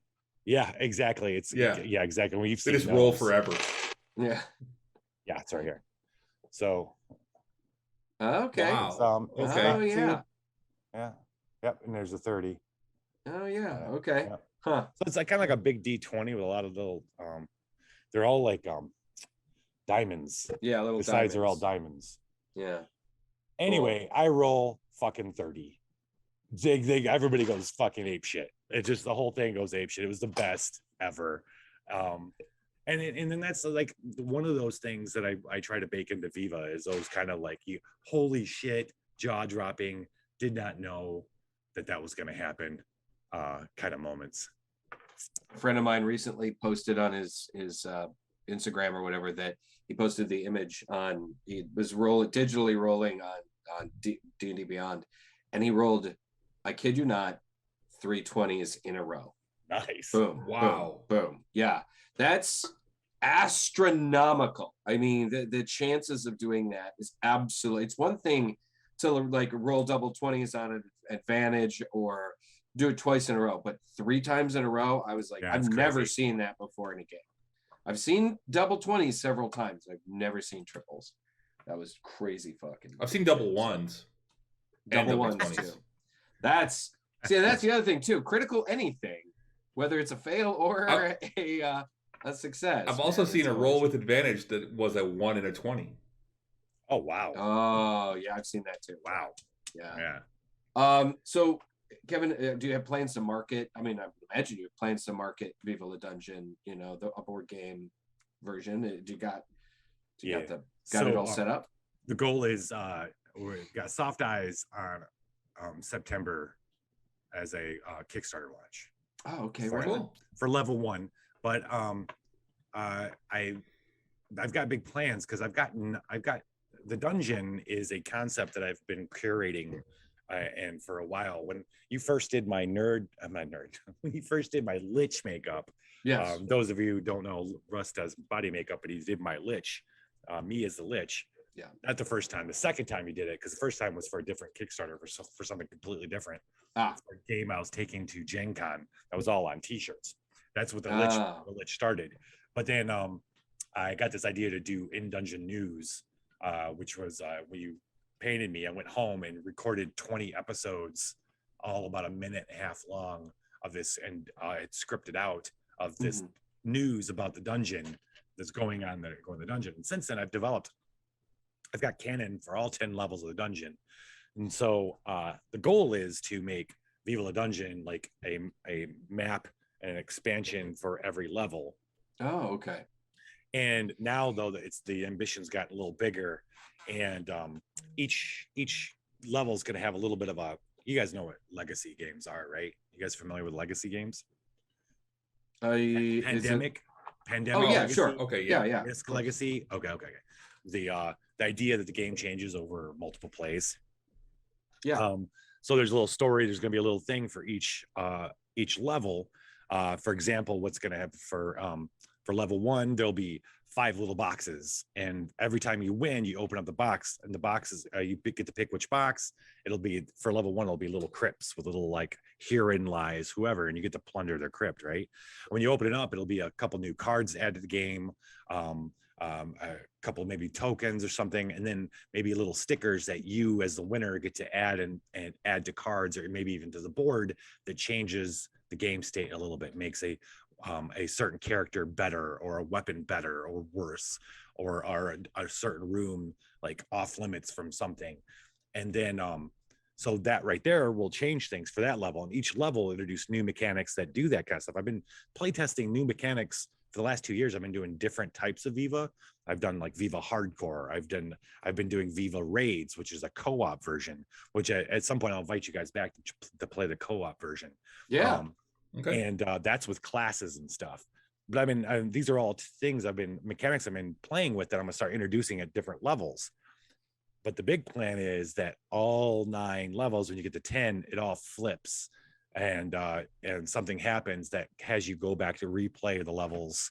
Yeah, exactly. Yeah, exactly. We've seen they just roll forever. Yeah, it's right here. So okay. Wow. Okay. Yep. And there's a 30. Oh yeah. Okay. Yeah. Huh. So it's like kind of like a big D20 with a lot of little they're all like diamonds. Yeah, little the sides are all diamonds. Yeah. Anyway, I roll fucking 30. Everybody goes fucking ape shit. It just, the whole thing goes ape shit. It was the best ever. And then that's like one of those things that I try to bake into Viva, is those kind of like, holy shit, jaw dropping, did not know that was going to happen kind of moments. A friend of mine recently posted on his Instagram or whatever that he posted the image on, he was digitally rolling on D&D Beyond, and he rolled, I kid you not, 320s in a row. Nice. Boom. Wow. Boom. Yeah. That's astronomical. I mean, the chances of doing that is absolutely, it's one thing to like roll double 20s on an advantage or do it twice in a row, but 3 times in a row, I was like, I've never seen that before in a game. I've seen double 20s several times. I've never seen triples. That was crazy fucking. I've seen double ones. Double ones too. That's the other thing too. Critical anything, whether it's a fail or a success. I've also seen a roll with advantage that was a 1 and a 20. Oh wow. Oh yeah, I've seen that too. Wow. Yeah. So Kevin, do you have plans to market? I mean, I imagine you have plans to market Viva La Dungeon, the board game version. Do you got it all set up? The goal is we've got Soft Eyes on September as a Kickstarter launch. Oh, okay, for level 1. But I I've got big plans because I've got the dungeon is a concept that I've been curating. And for a while, when you first did my I'm not nerd. When you first did my Lich makeup, Yes. Those of you who don't know, Russ does body makeup, but he did my Lich, me as the Lich. Yeah. Not the first time. The second time he did it, because the first time was for a different Kickstarter for something completely different. For a game I was taking to Gen Con. That was all on T-shirts. That's what the Lich started. But then I got this idea to do in-dungeon news, which was when you painted me, I went home and recorded 20 episodes, all about a minute and a half long of this, and it's scripted out of this news about the dungeon that's going on the dungeon. And since then I've got canon for all 10 levels of the dungeon. And so the goal is to make Viva La Dungeon like a map and an expansion for every level. Oh, okay. And now though that the ambitions got a little bigger, and each level is going to have a little bit of you guys know what legacy games are, right? You guys familiar with legacy games? Pandemic. Oh yeah, legacy, sure. Okay, yeah. Risk legacy. Okay. The idea that the game changes over multiple plays. Yeah. So there's a little story. There's going to be a little thing for each level. For example, what's going to happen for level 1, there'll be 5 little boxes, and every time you win, you open up the box, and the boxes you get to pick which box. It'll be for level 1. It'll be little crypts with little like herein lies whoever, and you get to plunder their crypt. Right when you open it up, it'll be a couple new cards added to the game. A couple maybe tokens or something, and then maybe little stickers that you as the winner get to add and add to cards, or maybe even to the board, that changes the game state a little bit, makes a certain character better, or a weapon better or worse, or a certain room like off limits from something. And then so that right there will change things for that level, and each level will introduce new mechanics that do that kind of stuff. I've been playtesting new mechanics for the last 2 years. I've been doing different types of Viva. I've done like Viva Hardcore. I've been doing Viva Raids, which is a co-op version, which at some point I'll invite you guys back to play the co-op version. Yeah. Okay. And that's with classes and stuff. But these are all mechanics I've been playing with that I'm gonna start introducing at different levels. But the big plan is that all 9 levels, when you get to 10, it all flips, and something happens that has you go back to replay the levels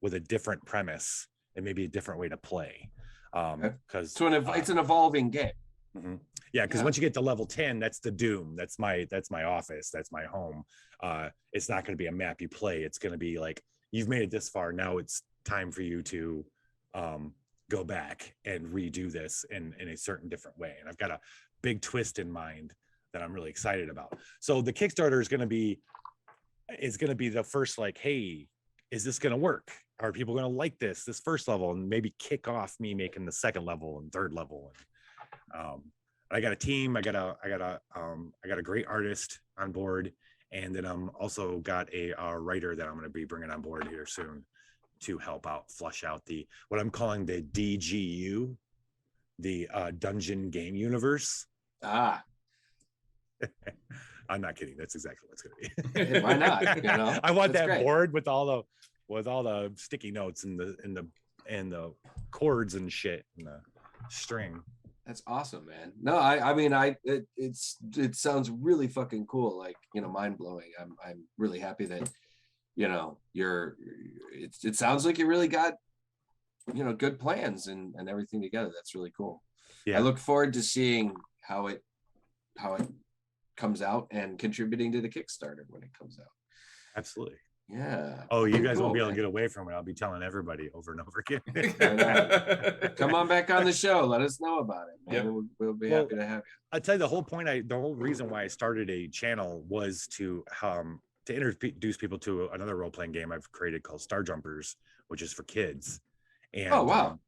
with a different premise and maybe a different way to play. Because it's an evolving game. Mm-hmm. Yeah, because once you get to level 10, that's the doom. That's my office. That's my home. It's not going to be a map you play. It's going to be like, you've made it this far. Now it's time for you to go back and redo this in a certain different way. And I've got a big twist in mind that I'm really excited about. So the Kickstarter is going to be the first, like, hey, is this going to work? Are people going to like this first level, and maybe kick off me making the second level and third level? And I got a team. I got a great artist on board, and then I'm also got a writer that I'm going to be bringing on board here soon to help out, flush out what I'm calling the DGU, the Dungeon Game Universe. I'm not kidding. That's exactly what it's going to be. Why not? You know, I want that board with all the sticky notes and the chords and shit and the string. That's awesome, man. No, I mean, it sounds really fucking cool. Like, you know, mind blowing. I'm really happy that, you know, it sounds like you really got, you know, good plans and everything together. That's really cool. Yeah. I look forward to seeing how it comes out and contributing to the Kickstarter when it comes out. Absolutely. Yeah. Oh, you guys won't be able to get away from it. I'll be telling everybody over and over again. Come on back on the show. Let us know about it, man. Yeah. We'll be happy to have you. I'll tell you the whole reason why I started a channel was to introduce people to another role-playing game I've created called Star Jumpers, which is for kids. And oh, wow.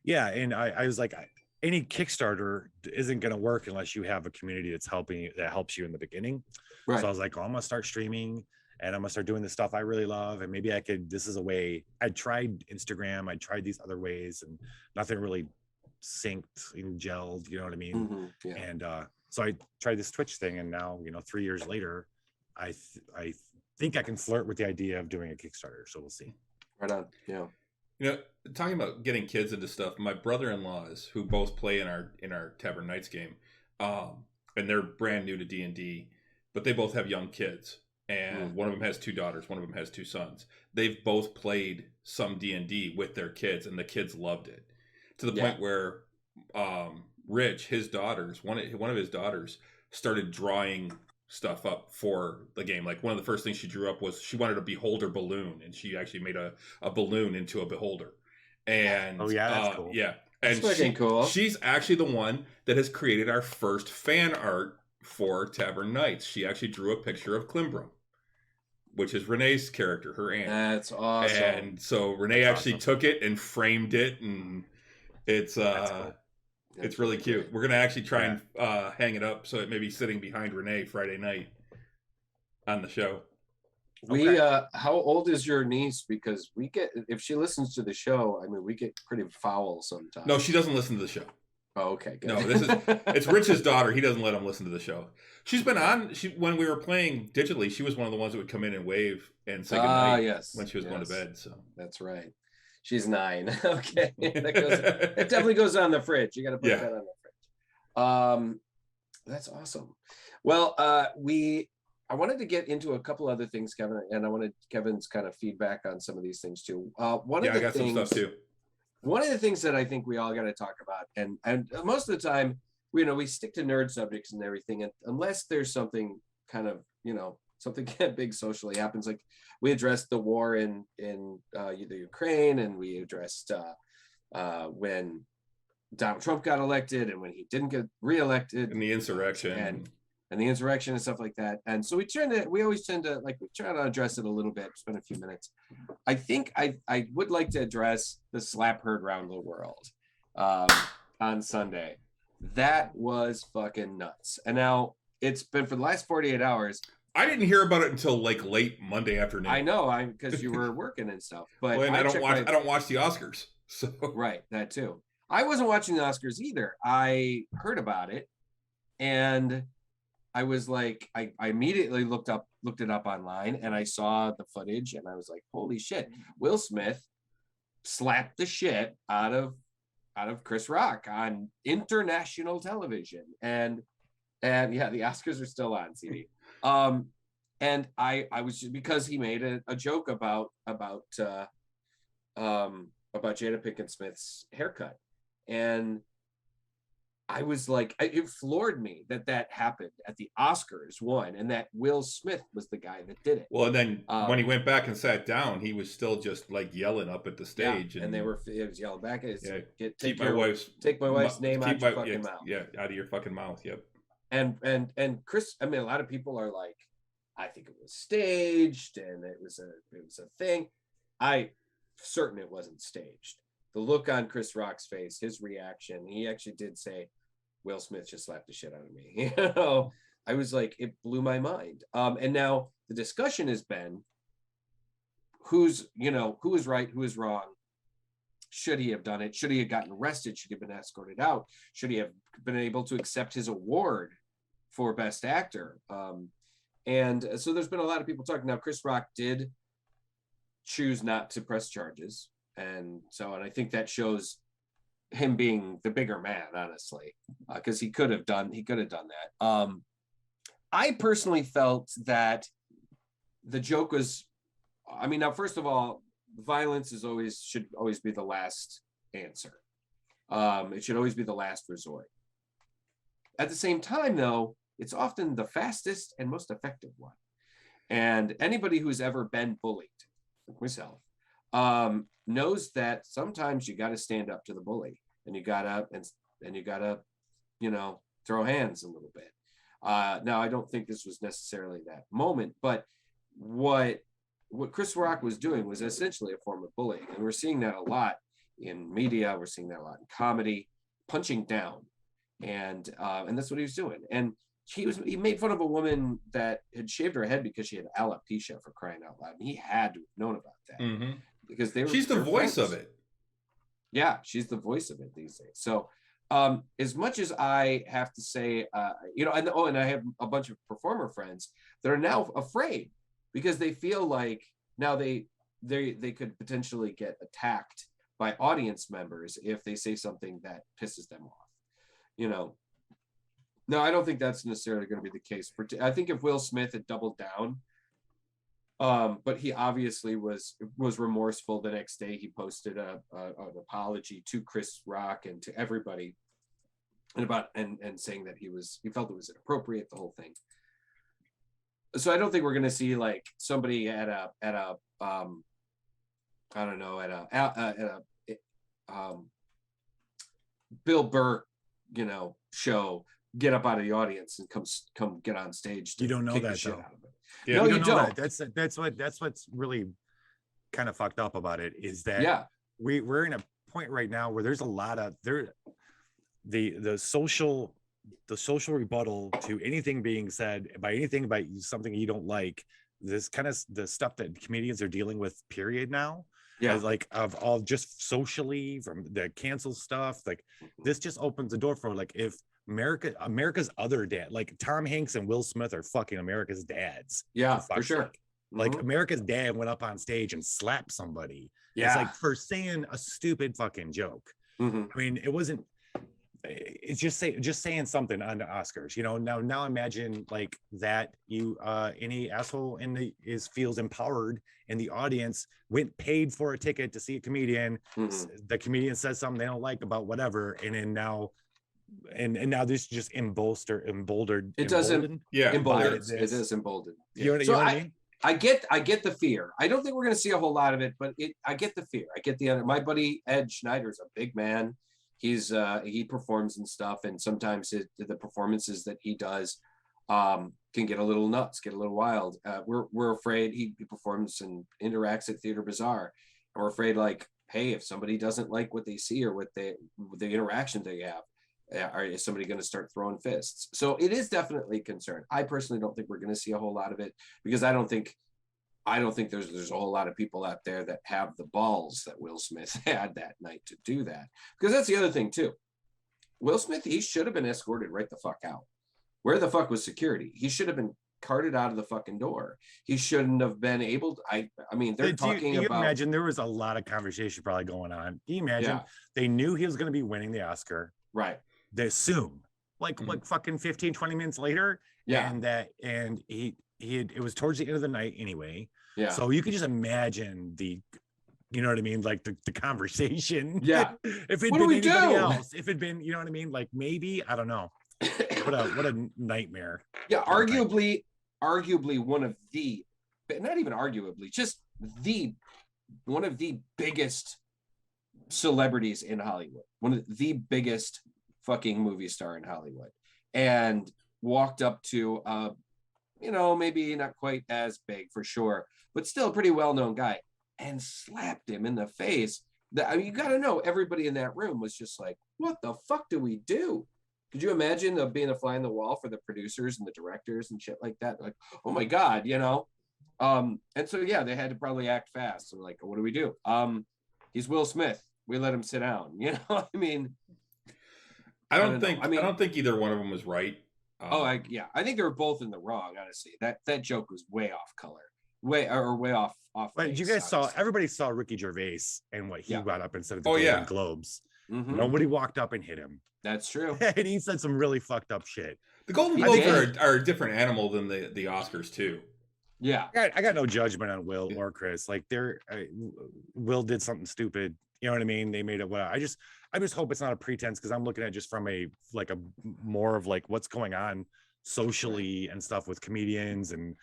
Yeah. And I was like, any Kickstarter isn't going to work unless you have a community that helps you in the beginning. Right. So I was like, I'm going to start streaming, and I'm going to start doing the stuff I really love. And maybe this is a way. I tried Instagram. I tried these other ways, and nothing really synced and gelled, you know what I mean? Mm-hmm. Yeah. And so I tried this Twitch thing, and now, 3 years later, I think I can flirt with the idea of doing a Kickstarter. So we'll see. Right on. Yeah. You know, talking about getting kids into stuff, my brother-in-laws who both play in our Tavern Knights game, and they're brand new to D&D, but they both have young kids, and one of them has 2 daughters, one of them has 2 sons. They've both played some D&D with their kids, and the kids loved it to the point where Rich, his daughters, one of his daughters started drawing stuff up for the game. Like one of the first things she drew up was she wanted a beholder balloon, and she actually made a balloon into a beholder. And that's cool. Yeah, and she's actually the one that has created our first fan art for Tavern Knights. She actually drew a picture of Klimbra, which is Renee's character, her aunt. That's awesome. And so Renee actually took it and framed it, and it's cool. It's really cute. We're gonna actually try and hang it up so it may be sitting behind Renee Friday night on the show. How old is your niece? Because we get, if she listens to the show, I mean, we get pretty foul sometimes. No, she doesn't listen to the show. Oh, okay, good. No, it's Rich's daughter. He doesn't let him listen to the show. She's been on. When we were playing digitally, she was one of the ones that would come in and wave and say goodnight when she was going to bed. So that's right. She's 9. Okay, it definitely goes on the fridge. You got to put that on the fridge. That's awesome. Well, I wanted to get into a couple other things, Kevin, and I wanted Kevin's kind of feedback on some of these things too. One of the things that I think we all got to talk about, and most of the time, we stick to nerd subjects and everything, and unless there's something kind of, something big socially happens, like we addressed the war in the Ukraine, and we addressed when Donald Trump got elected and when he didn't get reelected, and the insurrection and the insurrection and stuff like that. And so we always tend to we try to address it a little bit, spend a few minutes. I think I would like to address the slap heard around the world on Sunday. That was fucking nuts. And now it's been for the last 48 hours. I didn't hear about it until late Monday afternoon. I know, because you were working and stuff. But I don't watch the Oscars. So right, that too. I wasn't watching the Oscars either. I heard about it, and I was like, I immediately looked it up online, and I saw the footage, and I was like, holy shit! Will Smith slapped the shit out of Chris Rock on international television, and yeah, the Oscars are still on, CD. And I was just, because he made a joke about Jada Pinkett Smith's haircut, and I was like, it floored me that happened at the Oscars, one, and that Will Smith was the guy that did it. Well, and then when he went back and sat down, he was still just yelling up at the stage, and it was yelling back at his, take my wife's name out your fucking mouth. Yeah, out of your fucking mouth. Yep. And Chris, I mean, a lot of people are like, I think it was staged and it was a thing. I'm certain it wasn't staged. The look on Chris Rock's face, his reaction, he actually did say, Will Smith just slapped the shit out of me. I was like, it blew my mind. And now the discussion has been, who is right, who is wrong? Should he have done it? Should he have gotten arrested? Should he have been escorted out? Should he have been able to accept his award for Best Actor? And so there's been a lot of people talking. Now, Chris Rock did choose not to press charges. And I think that shows him being the bigger man, honestly, because he could have done that. I personally felt that the joke was, I mean, now, first of all, violence should always be the last answer. It should always be the last resort. At the same time, though, it's often the fastest and most effective one. And anybody who's ever been bullied, like myself, knows that sometimes you got to stand up to the bully, and you gotta throw hands a little bit. Now, I don't think this was necessarily that moment, but what Chris Rock was doing was essentially a form of bullying, and we're seeing that a lot in media. We're seeing that a lot in comedy, punching down, and that's what he was doing. And he made fun of a woman that had shaved her head because she had alopecia, for crying out loud, and he had to have known about that because she's the voice of it. Yeah, she's the voice of it these days. So as much as I have to say, and I have a bunch of performer friends that are now afraid because they feel like now they they could potentially get attacked by audience members if they say something that pisses them off. You know, no, I don't think that's necessarily going to be the case. I think if Will Smith had doubled down, but he obviously was remorseful. The next day, he posted an apology to Chris Rock and to everybody, and saying that he felt it was inappropriate, the whole thing. So I don't think we're going to see like somebody at a I don't know, at a Bill Burr, you know, show, get up out of the audience and come get on stage. You don't know that though. Yeah, no, you don't. That's what's really kind of fucked up about it, is that we're in a point right now where there's a lot of the social rebuttal to anything being said by anything about something you don't like. This kind of the stuff that comedians are dealing with, period, now. Yeah, like of all just socially, from the cancel stuff, like this just opens the door for like, if America's other dad, like Tom Hanks and Will Smith are fucking America's dads. Yeah, for sure. Like America's dad went up on stage and slapped somebody. Yeah, it's like for saying a stupid fucking joke. I mean, it wasn't. It's just saying something on the Oscars, you know. Now imagine like that you any asshole feels empowered in the audience, paid for a ticket to see a comedian. The comedian says something they don't like about whatever, and then now this just emboldened. It doesn't. Yeah, emboldened. It is emboldened. You know what I mean? I get the fear. I don't think we're going to see a whole lot of it, but I get the fear. I get the other. My buddy Ed Schneider's a big man. He performs and stuff, and sometimes the performances that he does can get a little nuts, get a little wild. We're afraid he performs and interacts at Theater Bazaar, and we're afraid, like, hey, if somebody doesn't like what they see or what the interaction they have, is somebody going to start throwing fists? So it is definitely a concern. I personally don't think we're going to see a whole lot of it, because I don't think there's a whole lot of people out there that have the balls that Will Smith had that night to do that. Because that's the other thing too. Will Smith, he should have been escorted right the fuck out. Where the fuck was security? He should have been carted out of the fucking door. He shouldn't have been able to. I mean, they're talking about. You imagine there was a lot of conversation probably going on. Can you imagine? They knew he was going to be winning the Oscar. Right. They assume like fucking 15, 20 minutes later. Yeah. And it was towards the end of the night anyway. Yeah. So you can just imagine you know what I mean? Like the conversation. Yeah. If it'd been anybody else, if it'd been, you know what I mean? Like maybe, I don't know. What a nightmare. Yeah. Arguably one of the, not even arguably, just one of the biggest celebrities in Hollywood. One of the biggest fucking movie star in Hollywood. And walked up to, you know, maybe not quite as big for sure, but still a pretty well-known guy, and slapped him in the face. I mean, you got to know, everybody in that room was just like, what the fuck do we do? Could you imagine being a fly on the wall for the producers and the directors and shit like that? Like, oh my God, you know? And so, yeah, they had to probably act fast. And like, what do we do? He's Will Smith. We let him sit down. You know, I mean, I don't think either one of them was right. I think they were both in the wrong, honestly. That joke was way off color, way off. But you guys everybody saw Ricky Gervais and what he got up and said at the Golden Globes. Nobody walked up and hit him. That's true. And he said some really fucked up shit. The Golden Globes are a different animal than the Oscars too. Yeah, I got no judgment on Will or Chris. Like Will did something stupid. You know what I mean? They made it. Well, I just hope it's not a pretense, because I'm looking at just from a more of like what's going on socially and stuff with comedians and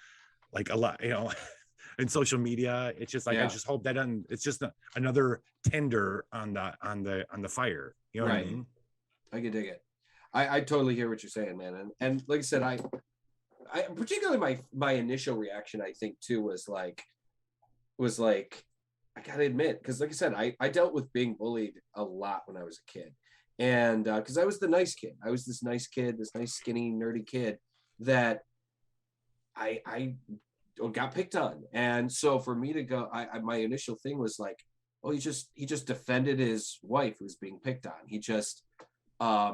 like a lot, you know, in social media. It's just like I just hope that it's just another tinder on the fire. You know what I mean? I can dig it. I totally hear what you're saying, man. And like I said, I particularly my initial reaction, I think too, was like I gotta admit, because like I said, I dealt with being bullied a lot when I was a kid, and because I was the nice kid. I was this nice kid, this nice skinny nerdy kid that I got picked on, and so for me to go, my initial thing was like, oh, he just defended his wife who was being picked on. He just I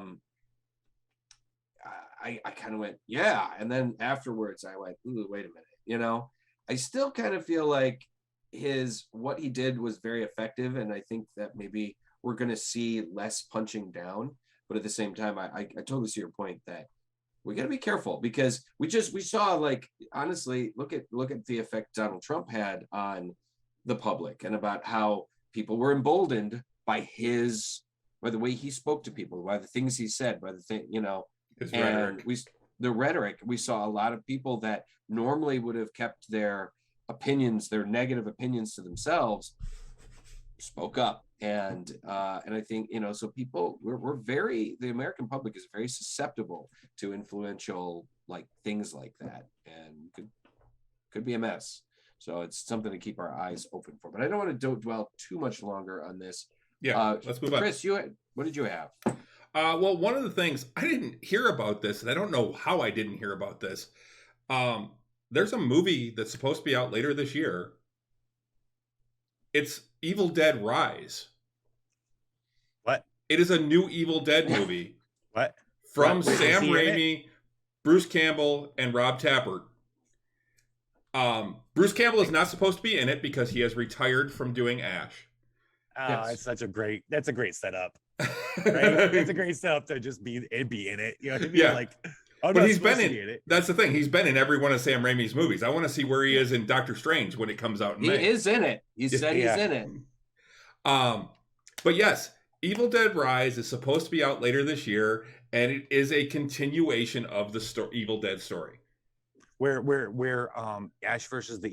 kind of went, yeah, and then afterwards I went, ooh, wait a minute, you know, I still kind of feel like what he did was very effective, and I think that maybe we're going to see less punching down. But at the same time, I totally see your point that we got to be careful, because we saw, like, honestly, look at the effect Donald Trump had on the public, and about how people were emboldened by the way he spoke to people, by the things he said, by the thing, His and rhetoric. the rhetoric. We saw a lot of people that normally would have kept their negative opinions to themselves, spoke up. And I think, so people, we're very, the American public is very susceptible to influential, like, things like that, and could be a mess. So it's something to keep our eyes open for. But I don't want to dwell too much longer on this. Yeah, let's move on. Chris, what did you have? Well, one of the things, I didn't hear about this, and I don't know how I didn't hear about this. There's a movie that's supposed to be out later this year. It's Evil Dead Rise. What? It is a new Evil Dead movie. What? From Sam Raimi, Bruce Campbell, and Rob Tappert. Bruce Campbell is not supposed to be in it because he has retired from doing Ash. Yes. That's a great setup. Right? It's a great setup to just be in it. You know what I mean? Yeah. Like, but he's been in it. That's the thing. He's been in every one of Sam Raimi's movies. I want to see where he is in Doctor Strange when it comes out in May. He is in it. He said he's in it. But yes, Evil Dead Rise is supposed to be out later this year, and it is a continuation of the Evil Dead story. Where Ash versus the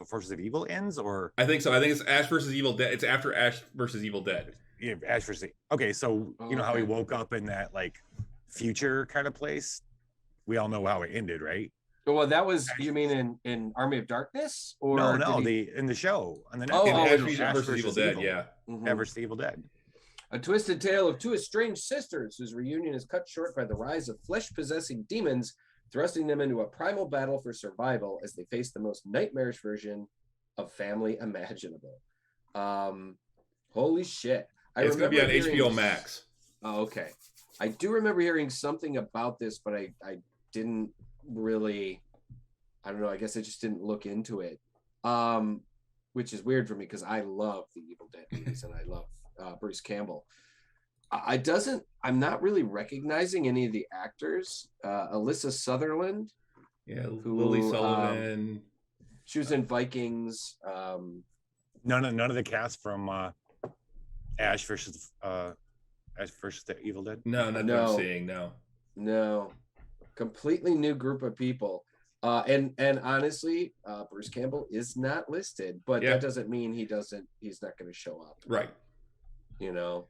Forces of Evil ends, or I think so. I think it's Ash versus Evil Dead. It's after Ash versus Evil Dead. Yeah, Ash versus. Okay, so you know how he woke up in that, like, future kind of place. We all know how it ended, right? Well, that was, you mean in Army of Darkness, or no, in the show on the Ash versus Evil Dead, yeah. Ash versus Evil Dead. A twisted tale of two estranged sisters whose reunion is cut short by the rise of flesh-possessing demons, thrusting them into a primal battle for survival as they face the most nightmarish version of family imaginable. Holy shit. It's going to be on HBO Max. Oh, okay. I do remember hearing something about this, but I didn't really, I don't know, I guess I just didn't look into it, which is weird for me because I love the Evil Dead movies and I love Bruce Campbell. I'm not really recognizing any of the actors. Alyssa Sutherland. Yeah, Lily Sullivan. She was in Vikings. None of the cast from Ash versus the Evil Dead. No, I'm seeing. No, completely new group of people. And honestly, Bruce Campbell is not listed, but that doesn't mean he's not going to show up. Right. The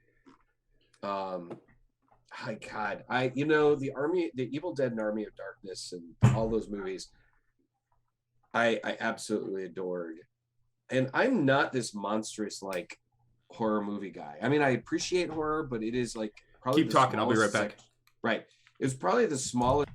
Evil Dead and Army of Darkness and all those movies, I absolutely adored. And I'm not this monstrous, like, horror movie guy. I mean, I appreciate horror, but it is like probably keep talking. I'll be right back. Right. It was probably the smallest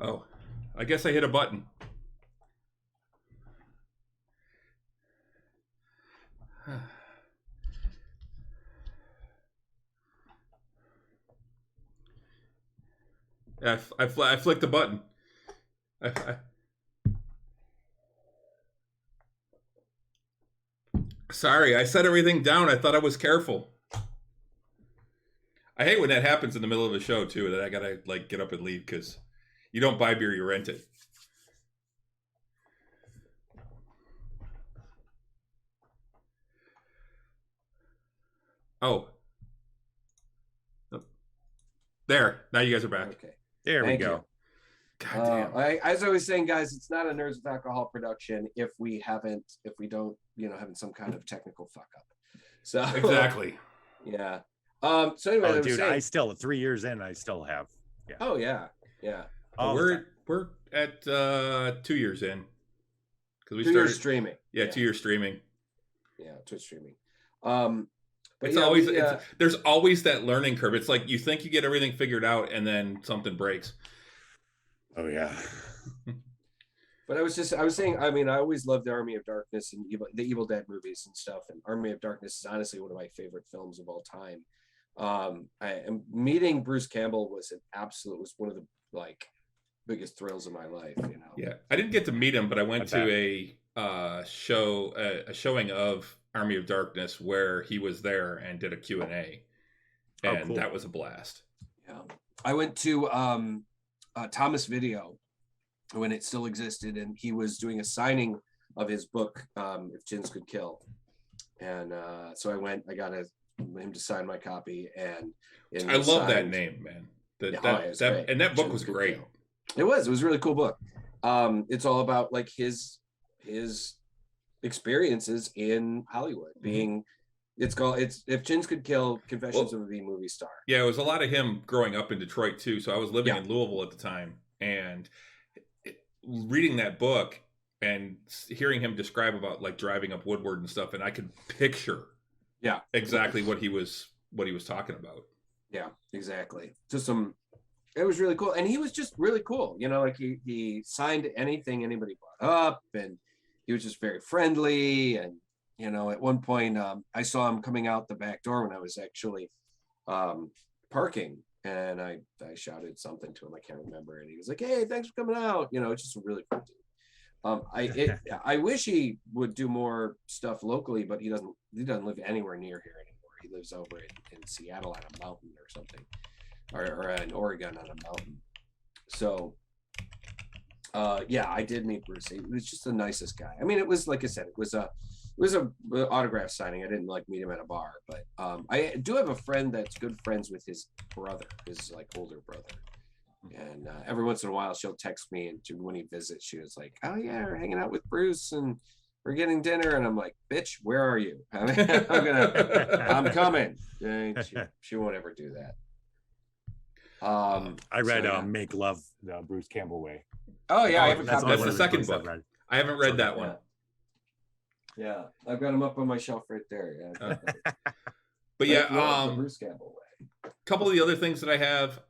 Oh, I guess I hit a button. I flicked the button. Sorry, I set everything down. I thought I was careful. I hate when that happens in the middle of a show too. That I gotta like get up and leave because you don't buy beer, you rent it. Oh, there. Now you guys are back. Okay. There we go. God damn. As I was saying, guys, it's not a Nerds with Alcohol production if we don't, having some kind of technical fuck up. So Exactly. Yeah. So anyway, Oh, dude, I still 3 years in, I still have. Yeah. Oh yeah, yeah. We're at 2 years in because we 2 started years streaming. Yeah, 2 years streaming. Yeah, Twitch streaming. But it's always there's always that learning curve. It's like you think you get everything figured out, and then something breaks. Oh yeah. But I was saying, I mean, I always loved the Army of Darkness and the Evil Dead movies and stuff. And Army of Darkness is honestly one of my favorite films of all time. Meeting Bruce Campbell was one of the like biggest thrills of my life. Yeah, I didn't get to meet him, but I went to a showing of Army of Darkness where he was there and did a Q&A, and cool. That was a blast. Yeah, I went to Thomas Video when it still existed, and he was doing a signing of his book, If Gins Could Kill, and so I got him to sign my copy, and I love that name, man. That book was great. It was a really cool book. It's all about like his experiences in Hollywood, being it's If Gins Could Kill, Confessions of a B-Movie Star. Yeah, it was a lot of him growing up in Detroit too. So I was living in Louisville at the time, and reading that book and hearing him describe about like driving up Woodward and stuff, and I could picture exactly what he was talking about. Yeah, exactly. It was really cool, and he was just really cool. Like he signed anything anybody brought up, and he was just very friendly. And at one point, I saw him coming out the back door when I was actually parking, and I shouted something to him. I can't remember, and he was like, "Hey, thanks for coming out." It's just a really cool dude. I wish he would do more stuff locally, but he doesn't live anywhere near here anymore. He lives over in Seattle on a mountain or something, or in Oregon on a mountain. So I did meet Bruce. He was just the nicest guy. I mean, it was, like I said, it was a autograph signing. I didn't like meet him at a bar, but I do have a friend that's good friends with his brother, his like older brother. And every once in a while she'll text me, and when he visits, she was like, "Oh yeah, we're hanging out with Bruce and we're getting dinner." And I'm like, "Bitch, where are you?" I'm coming. She won't ever do that. I read Make Love the Bruce Campbell Way. Oh yeah, I have a copy. That's the second book. I haven't read that one. Yeah, I've got them up on my shelf right there. Yeah. But the Bruce Campbell Way. A couple of the other things that I have.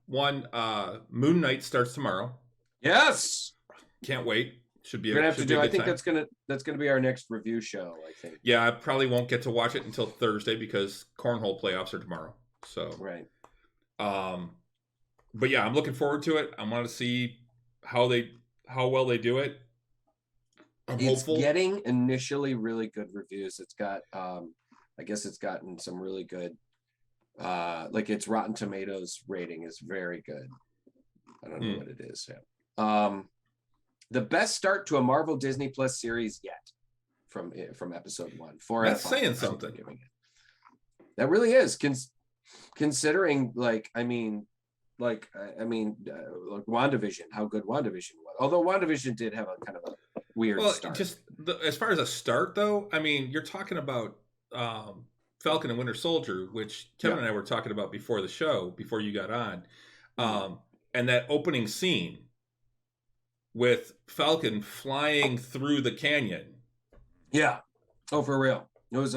One, Moon Knight starts tomorrow. Yes, can't wait. Should be. We're gonna have to do. I think that's gonna be our next review show. I think. Yeah, I probably won't get to watch it until Thursday because cornhole playoffs are tomorrow. So right. But yeah, I'm looking forward to it. I want to see how well they do it. I'm hopeful. Getting initially really good reviews. It's got, I guess it's gotten some really good. Like its Rotten Tomatoes rating is very good. I don't know what it is. Yeah. The best start to a Marvel Disney Plus series yet from episode 1. 4 That's saying something. That really is, considering like WandaVision, how good WandaVision was. Although WandaVision did have a kind of a weird start. As far as a start though, I mean, you're talking about Falcon and Winter Soldier, which Kevin and I were talking about before the show, before you got on. And that opening scene with Falcon flying through the canyon. Yeah. Oh, for real. It was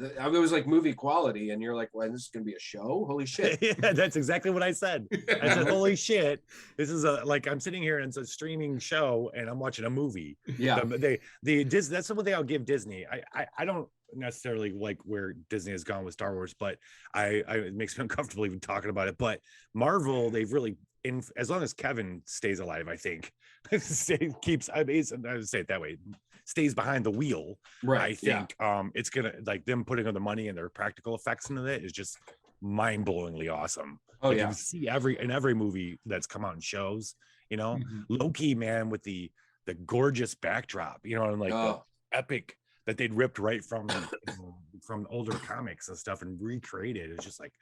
it was like movie quality, and you're like, well, this is gonna be a show? Holy shit. Yeah, that's exactly what I said. I said, holy shit, this is I'm sitting here and it's a streaming show and I'm watching a movie. Yeah. That's something I'll give Disney. I don't necessarily like where Disney has gone with Star Wars, but it makes me uncomfortable even talking about it. But Marvel, they've really, as long as Kevin stays alive, I think keeps, I would say it that way, stays behind the wheel. Right. I think it's gonna, like, them putting all the money and their practical effects into it is just mind-blowingly awesome. Oh, like, yeah. you see every movie that's come out in shows, Loki, man, with the gorgeous backdrop, and like the epic that they'd ripped right from from older comics and stuff and recreated. It's just like,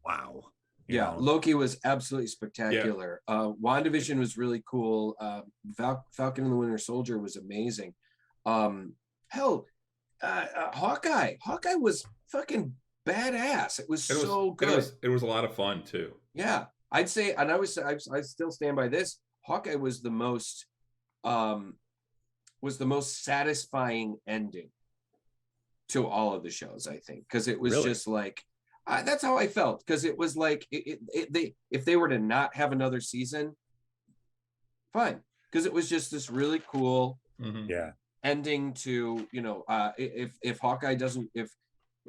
wow. Loki was absolutely spectacular. WandaVision was really cool. Falcon and the Winter Soldier was amazing. Hawkeye was fucking badass. It was so good. It was a lot of fun too. Yeah, I'd say, and I still stand by this. Hawkeye was the most satisfying ending to all of the shows, I think, because it was just like, that's how I felt, because it was like, if they were to not have another season, fine, because it was just this really cool ending to, if Hawkeye doesn't, if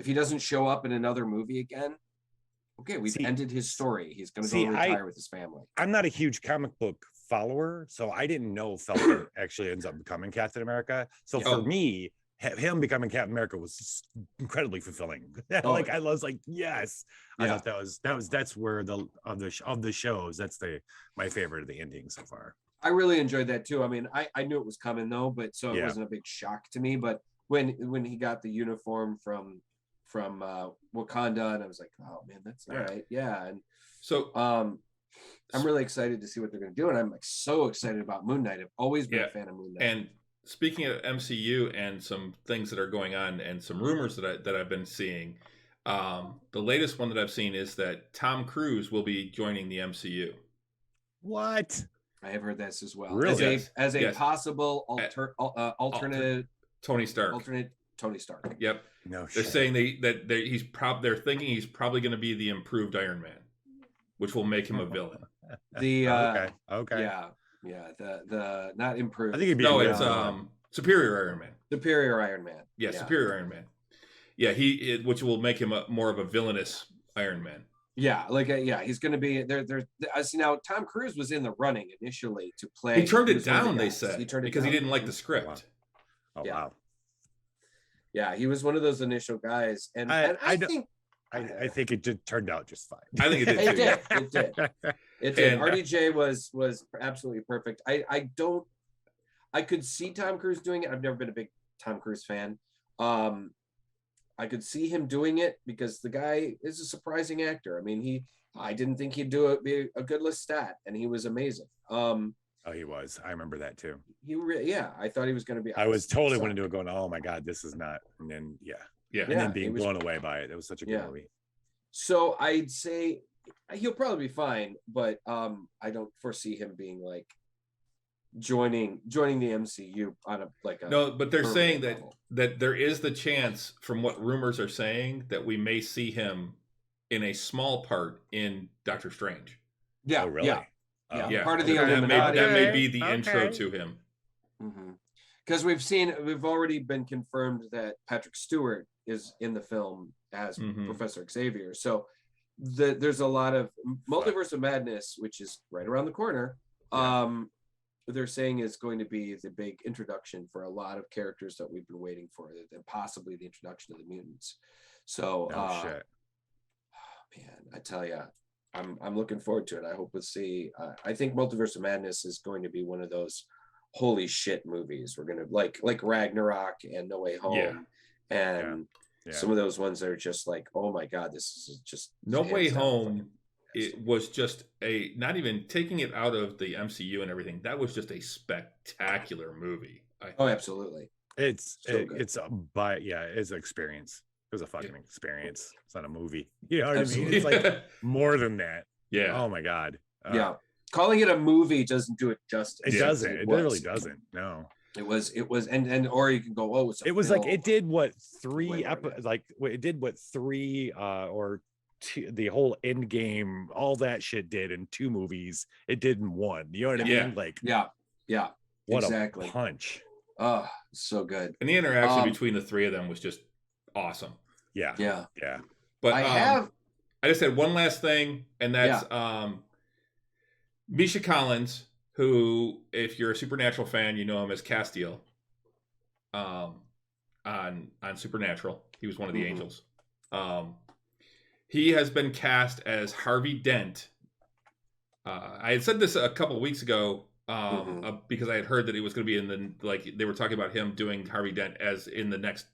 he doesn't show up in another movie again, okay, we've ended his story. He's going to go retire with his family. I'm not a huge comic book follower, so I didn't know Falcon actually ends up becoming Captain America. So for me, him becoming Captain America was incredibly fulfilling. Like, I was like, yes. I thought that's where of the shows, that's my favorite of the ending so far. I really enjoyed that too. I mean, I knew it was coming though, but so it wasn't a big shock to me. But when he got the uniform from Wakanda, and I was like, oh man, that's all right. Yeah. And so I'm really excited to see what they're going to do, and I'm like so excited about Moon Knight. I've always been a fan of Moon Knight. And speaking of MCU and some things that are going on and some rumors that I've been seeing, the latest one that I've seen is that Tom Cruise will be joining the MCU. What? I have heard this as well. Really? As a possible alternate Tony Stark. Alternate Tony Stark. Yep. No They're shit. saying they're thinking he's probably going to be the improved Iron Man, which will make him a villain. Okay. Yeah. The not improved. I think he'd be it's Superior Iron Man. Superior Iron Man. Yeah, Superior Iron Man. Yeah, which will make him more of a villainous Iron Man. Yeah, he's going to be there. See, now Tom Cruise was in the running initially to play. He turned it down, they said, because he didn't like the script. Wow. Oh wow. Yeah, he was one of those initial guys, and I think it just turned out just fine. I think it did. It did. It did. And RDJ was absolutely perfect. I could see Tom Cruise doing it. I've never been a big Tom Cruise fan. I could see him doing it because the guy is a surprising actor. I mean, I didn't think he'd be a good Lestat, and he was amazing. Oh, he was. I remember that too. I thought he was going to be. I was totally went into it going, oh my god, this is not. And then and then being blown away by it. It was such a good movie. So I'd say he'll probably be fine, but I don't foresee him being like joining the MCU on a no. But they're saying that there is the chance, from what rumors are saying, that we may see him in a small part in Doctor Strange. Yeah. Oh, really? Yeah. Part of the Illuminati. That may be the intro to him. Because we've already been confirmed that Patrick Stewart is in the film as Professor Xavier. So there's a lot of Multiverse of Madness, which is right around the corner. They're saying is going to be the big introduction for a lot of characters that we've been waiting for, and possibly the introduction of the mutants. So, shit. Man, I tell you, I'm looking forward to it. I hope we'll see. I think Multiverse of Madness is going to be one of those holy shit movies. We're gonna like Ragnarok and No Way Home, and some of those ones that are just like, oh my god, this is just No Way Home. It was just not even taking it out of the MCU and everything. That was just a spectacular movie. Absolutely. It's an experience. It was a fucking experience. It's not a movie. You know what I mean? It's like more than that. Yeah. Oh my god. Calling it a movie doesn't do it justice. It doesn't. It really doesn't. No. It was, and or you can go, oh, it was like it did what the whole end game, all that shit did in 2 movies. It did in 1. You know what I mean? Like, yeah, what exactly. a punch. Oh, so good. And the interaction between the 3 of them was just awesome. Yeah. But I just had one last thing, and that's Misha Collins, who, if you're a Supernatural fan, you know him as Castiel on Supernatural. He was one of the angels. He has been cast as Harvey Dent. I had said this a couple of weeks ago because I had heard that he was going to be in they were talking about him doing Harvey Dent as in the next,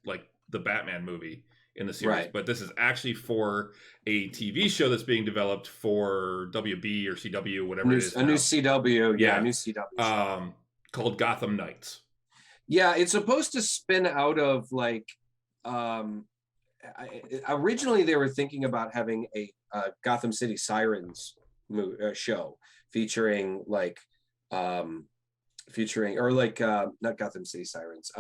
the Batman movie in the series. Right. But this is actually for a TV show that's being developed for WB or CW, whatever it is. A new CW. Yeah, a new CW. Called Gotham Knights. Yeah, it's supposed to spin out of originally they were thinking about having a Gotham City Sirens show featuring not Gotham City Sirens,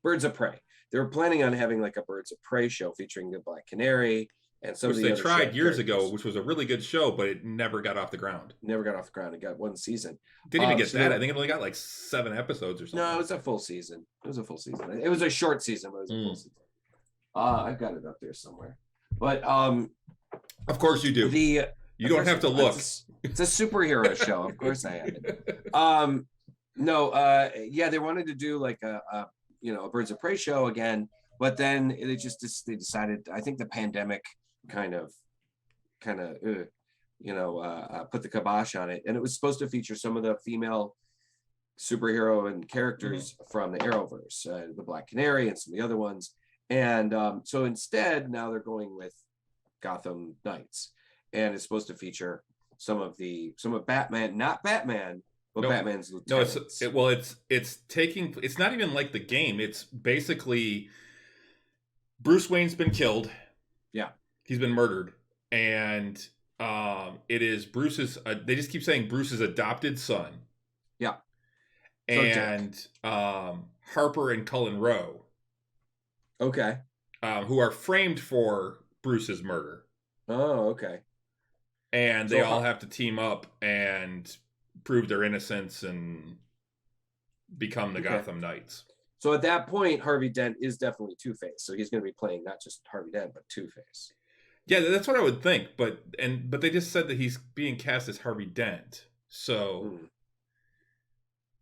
Birds of Prey. They were planning on having a Birds of Prey show featuring the Black Canary and some which of the they other tried years characters. ago, which was a really good show, but it never got off the ground. It got 1 season. Didn't even get that. I think it only got 7 episodes or something. No, it was a full season. It was a short season, but it was a full season. I've got it up there somewhere. But of course you do. You don't have to look. It's a superhero show. Of course I have it. They wanted to do a Birds of Prey show again, but then they decided, I think the pandemic kind of put the kibosh on it, and it was supposed to feature some of the female superhero and characters from the Arrowverse, the Black Canary and some of the other ones, and so instead now they're going with Gotham Knights, and it's supposed to feature some of Batman, not Batman, but Batman's lieutenants. It's not even like the game. It's basically Bruce Wayne's been killed. Yeah. He's been murdered. And it is Bruce's, they just keep saying Bruce's adopted son. Yeah. And Harper and Cullen Rowe. Okay. Who are framed for Bruce's murder. Oh, okay. And they all have to team up and prove their innocence and become the Gotham Knights. So at that point, Harvey Dent is definitely Two-Face. So he's going to be playing not just Harvey Dent, but Two-Face. Yeah, that's what I would think. But they just said that he's being cast as Harvey Dent. So,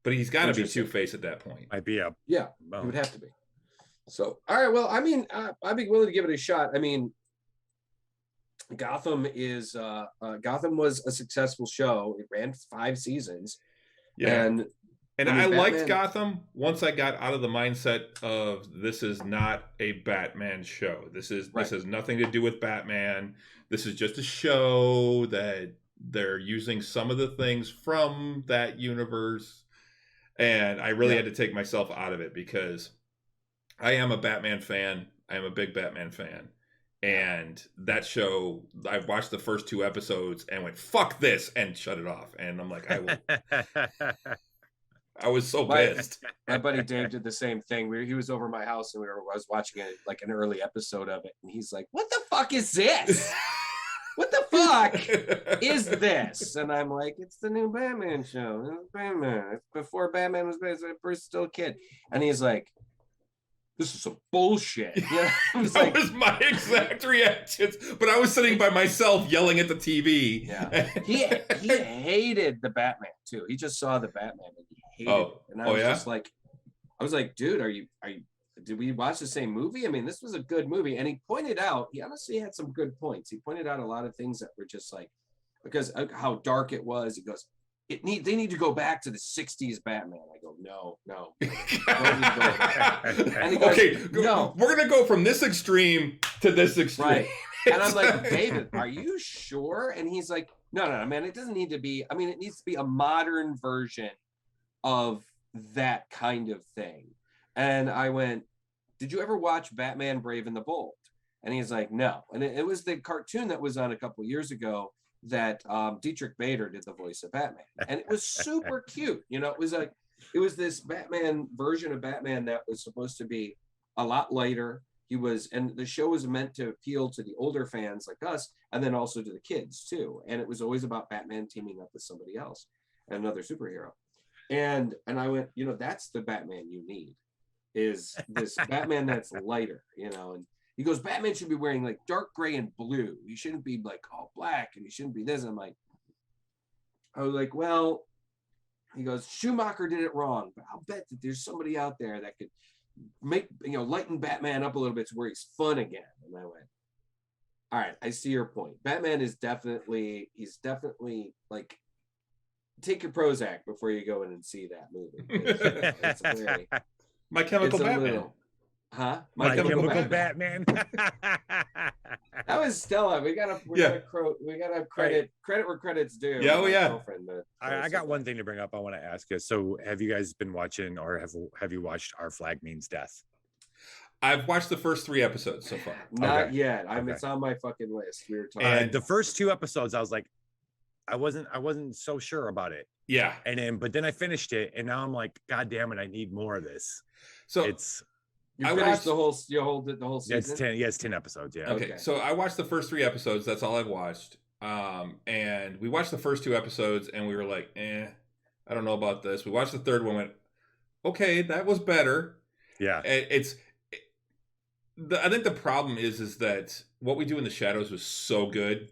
but he's got to be Two-Face at that point. Might be he would have to be. So, all right. Well, I mean, I'd be willing to give it a shot. I mean, Gotham was a successful show. It ran 5 seasons. Yeah. And I liked Gotham once I got out of the mindset of this is not a Batman show. This has nothing to do with Batman. This is just a show that they're using some of the things from that universe. And I really had to take myself out of it because I am a Batman fan. I am a big Batman fan. And that show, I watched the first 2 episodes and went, fuck this, and shut it off. And I'm like, I will. I was so pissed. My buddy Dave did the same thing. He was over my house and I was watching it, an early episode of it. And he's like, what the fuck is this? What the fuck is this? And I'm like, it's the new Batman show. It's Batman. It's before Batman was Bruce still a kid. And he's like, this is some bullshit. Yeah, that was my exact reactions. But I was sitting by myself yelling at the TV. Yeah, he hated the Batman too. He just saw the Batman and he hated it. And I was just like, dude, are you? Did we watch the same movie? I mean, this was a good movie. And he honestly had some good points. He pointed out a lot of things that were just because how dark it was. He goes, they need to go back to the 60s Batman. I go, no. And he goes, okay, no. We're going to go from this extreme to this extreme. Right. And I'm like, David, are you sure? And he's like, no, man, it doesn't need to be. I mean, it needs to be a modern version of that kind of thing. And I went, did you ever watch Batman Brave and the Bold? And he's like, no. And it was the cartoon that was on a couple years ago that Dietrich Bader did the voice of Batman. And it was super cute. It was it was this Batman version of Batman that was supposed to be a lot lighter. And the show was meant to appeal to the older fans like us, and then also to the kids too. And it was always about Batman teaming up with somebody else, another superhero. And I went, that's the Batman you need, is this Batman that's lighter, and he goes, Batman should be wearing like dark gray and blue. He shouldn't be like all black, and he shouldn't be this. And I was like, well, he goes, Schumacher did it wrong, but I'll bet that there's somebody out there that could make, lighten Batman up a little bit to where he's fun again. And I went, all right, I see your point. Batman is definitely like, take your Prozac before you go in and see that movie. It's very, My Chemical Batman. My Chemical Batman. That was Stella. We gotta credit where credit's due. Yeah, oh yeah. I got one thing to bring up. I want to ask you. So, have you guys been watching, or have you watched Our Flag Means Death? I've watched the first 3 episodes so far. Not yet. It's on my fucking list. We were talking. And the first 2 episodes, I was like, I wasn't so sure about it. Yeah. But then I finished it, and now I'm like, God damn it, I need more of this. So you finished the whole season? Yeah, it's 10 episodes. Yeah. Okay. So I watched the first 3 episodes. That's all I've watched. And we watched the first 2 episodes, and we were like, I don't know about this. We watched the third one, went, okay, that was better. Yeah. I think the problem is that What We Do in the Shadows was so good.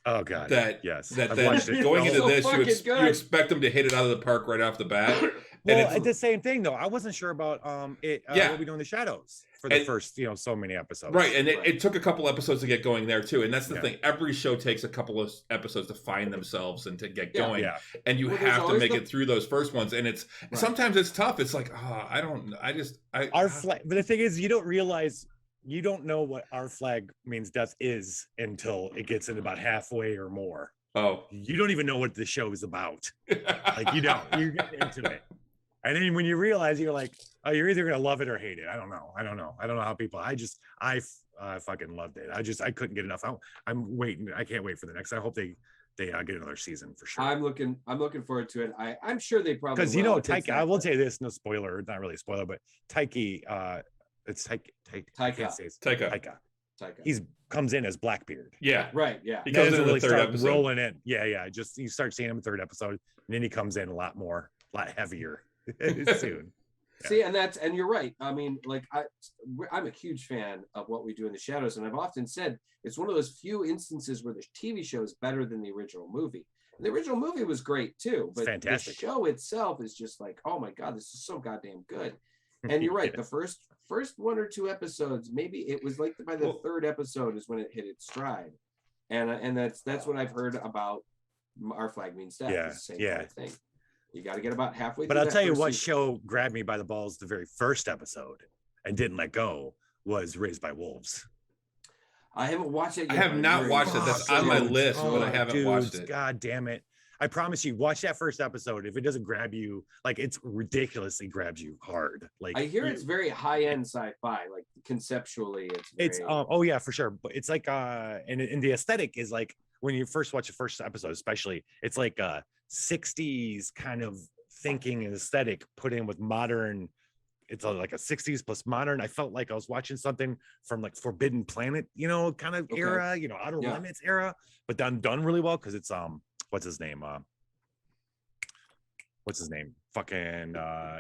Oh God! Yes. That then going into this, you expect them to hit it out of the park right off the bat. Well, it's the same thing though. I wasn't sure about What We Do in the Shadows for the first so many episodes. Right, and it took a couple episodes to get going there too. And that's the thing. Every show takes a couple of episots to find themselves and to get going. Yeah. And you have to make it through those first ones. And it's sometimes it's tough. It's like, but the thing is, you don't realize. You don't know what Our Flag Means Death is until it gets in about halfway or more. Oh, you don't even know what the show is about. Like, you get into it. And then when you realize, you're like, oh, you're either going to love it or hate it. I don't know how people, I fucking loved it. I couldn't get enough. I'm waiting. I can't wait for the next. I hope they get another season for sure. I'm looking forward to it. I'm sure they probably, because Taika, I will say this, no spoiler, it's not really a spoiler, but Taika, it's Taika. He comes in as Blackbeard. Yeah, right. Yeah, he comes in the third episode. Rolling in. Yeah. Just you start seeing him in the 3rd episode, and then he comes in a lot heavier soon. See, and you're right. I mean, like I'm a huge fan of What We Do in the Shadows, and I've often said it's one of those few instances where the TV show is better than the original movie. And the original movie was great too, but the show itself is just like, oh my God, this is so goddamn good. And you're right. The first 1 or 2 episodes, maybe it was like by the 3rd episode is when it hit its stride, and that's what I've heard about Our Flag Means Death. Yeah, it's the same kind of thing. You got to get about halfway. But I'll tell you what show grabbed me by the balls the very first episode and didn't let go was Raised by Wolves. I haven't watched it yet. I have not watched it. That's on my list, but I haven't watched it. God damn it. I promise you, watch that first episode. If it doesn't grab you, like it's ridiculously grabs you hard. Like I hear it's very high-end sci-fi, like conceptually it's oh yeah, for sure. But it's like and the aesthetic is like when you first watch the first episode, especially, it's like 60s kind of thinking and aesthetic put in with modern. It's like a 60s plus modern. I felt like I was watching something from like Forbidden Planet, kind of era, Outer Limits era, but done really well because it's what's his name? Fucking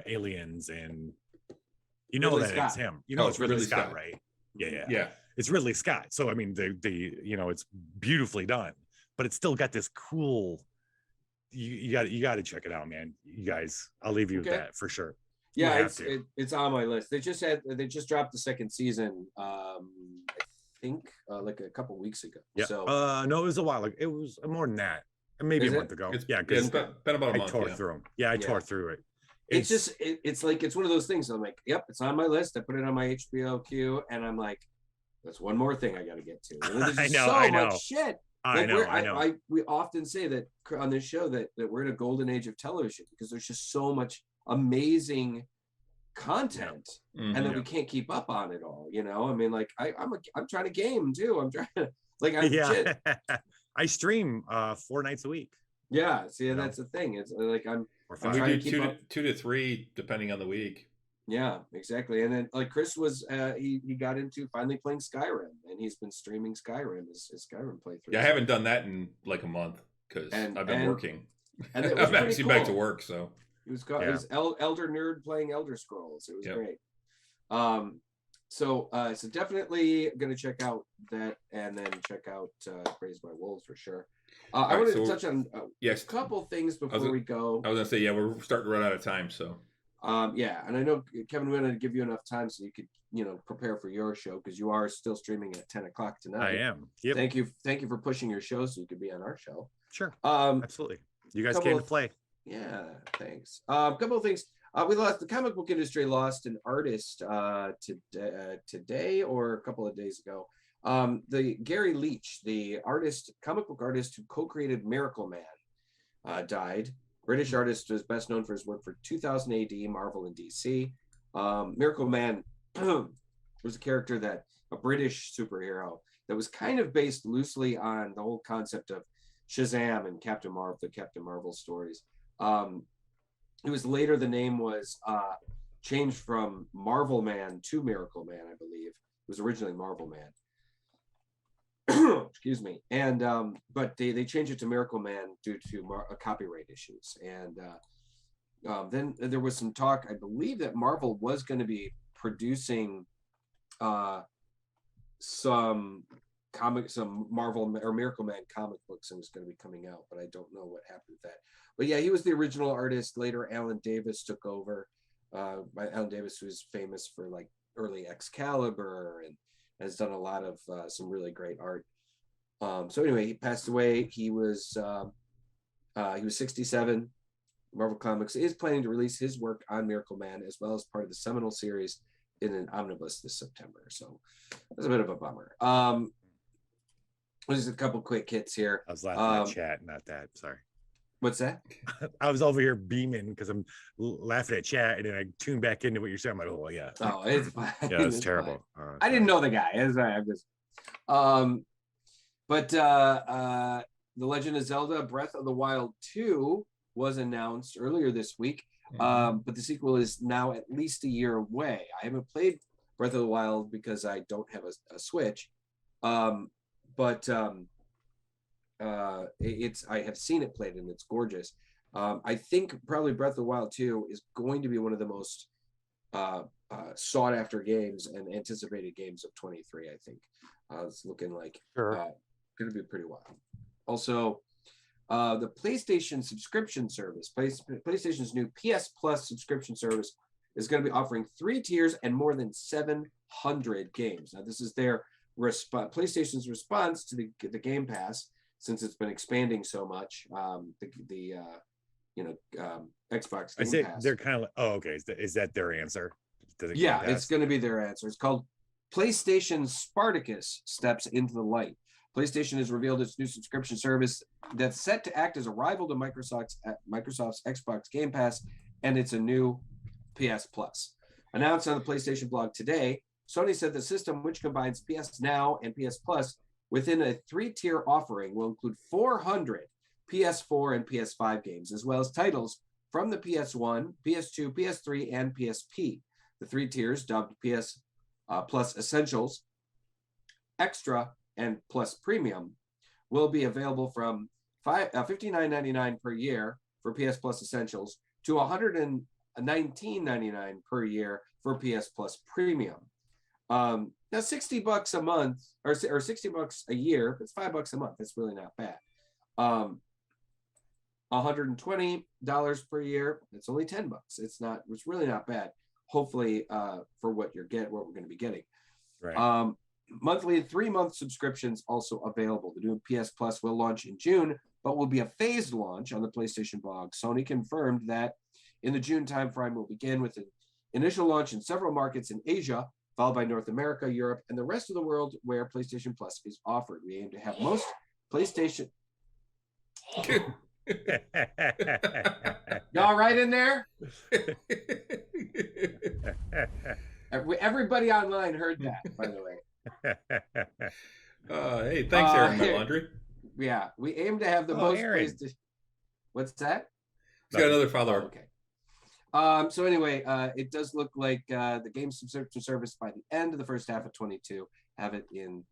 Aliens, and Ridley Scott. It's him. It's Ridley Scott, right? Yeah. It's Ridley Scott. So I mean, the it's beautifully done, but it's still got this cool. You got to check it out, man. You guys, I'll leave you with that for sure. Yeah, it's on my list. They just dropped the 2nd season. I think like a couple weeks ago. Yeah. So no, it was a while ago. It was more than that. Maybe a month ago. It's been about a month. I tore through them. Yeah, I tore through it. It's like it's one of those things. I'm like, yep, it's on my list. I put it on my HBO queue, and I'm like, that's one more thing I got to get to. I know. Much shit. I know. We often say that on this show that we're in a golden age of television because there's just so much amazing content, and that we can't keep up on it all. I mean, like I'm trying to game too. I'm trying to I stream 4 nights a week. Yeah, see, that's the thing. It's like or And 5. we do two to three depending on the week. Yeah, exactly. And then like Chris was, he got into finally playing Skyrim, and he's been streaming Skyrim, his Skyrim playthrough. Yeah, I haven't done that in like a month because I've been working. And it was I'm actually cool. back to work, so it was Elder Nerd playing Elder Scrolls. It was great. So definitely going to check out that, and then check out Praised by Wolves for sure. I wanted to touch on a couple things before we go. I was going to say, we're starting to run out of time, so. And I know, Kevin, we're going to give you enough time so you could, prepare for your show, because you are still streaming at 10 o'clock tonight. I am. Yep. Thank you for pushing your show so you could be on our show. Sure. Absolutely. You guys came to play. Yeah, thanks. A couple of things. The comic book industry lost an artist today or a couple of days ago. The Gary Leach, the comic book artist who co-created Miracle Man, died. British artist, was best known for his work for 2000 AD, Marvel and DC. Miracle Man was a British superhero that was kind of based loosely on the whole concept of Shazam and Captain Marvel, the Captain Marvel stories. It was later, the name was changed from Marvel Man to Miracle Man, I believe. It was originally Marvel Man. Excuse me. And but they changed it to Miracle Man due to copyright issues. And then there was some talk, I believe, that Marvel was going to be producing some Marvel or Miracle Man comic books, and was going to be coming out, but I don't know what happened with that. But yeah, he was the original artist. Later, Alan Davis took over. Alan Davis was famous for like early Excalibur and has done a lot of some really great art. So anyway, he passed away. He was 67. Marvel Comics is planning to release his work on Miracle Man as well as part of the seminal series in an omnibus this September. So that's a bit of a bummer. There's a couple quick hits here. I was laughing at chat, not that. Sorry. What's that? I was over here beaming because I'm laughing at chat, and then I tune back into what you're saying. I'm like, oh yeah. Oh, it's fine. Yeah, it's terrible. I didn't know the guy. I'm just. But The Legend of Zelda: Breath of the Wild 2 was announced earlier this week. But the sequel is now at least a year away. I haven't played Breath of the Wild because I don't have a Switch. I have seen it played, and it's gorgeous. I think probably Breath of the Wild 2 is going to be one of the most sought after games and anticipated games of 23. I think it's looking like going to be pretty wild. Also, the PlayStation subscription service, PlayStation's new PS Plus subscription service, is going to be offering 3 tiers and more than 700 games. Now, this is their PlayStation's response to the Game Pass, since it's been expanding so much. Xbox Game Pass. They're kind of like, oh, okay. Is that their answer? Yeah, it's going to be their answer. It's called PlayStation Spartacus Steps into the Light. PlayStation has revealed its new subscription service that's set to act as a rival to Microsoft's Xbox Game Pass, and it's a new PS Plus. Announced on the PlayStation blog today, Sony said the system, which combines PS Now and PS Plus within a 3-tier offering, will include 400 PS4 and PS5 games, as well as titles from the PS1, PS2, PS3, and PSP. The 3 tiers, dubbed PS Plus Essentials, Extra, and Plus Premium, will be available from $59.99 per year for PS Plus Essentials to $119.99 per year for PS Plus Premium. Now $60 a month or $60 a year, it's $5 a month. It's really not bad. $120 per year, it's only $10. It's really not bad. Hopefully, for what we're going to be getting. Right. Monthly 3-month subscriptions also available. The new PS Plus will launch in June, but will be a phased launch on the PlayStation blog. Sony confirmed that in the June timeframe will begin with an initial launch in several markets in Asia, followed by North America, Europe, and the rest of the world where PlayStation Plus is offered. We aim to have most PlayStation. Y'all right in there? Everybody online heard that, by the way. Hey, thanks, Aaron, my laundry. Yeah, we aim to have the most Aaron. PlayStation. What's that? He's got another follower. Oh, okay. So anyway, it does look like the game subscription service by the end of the first half of 22 have it in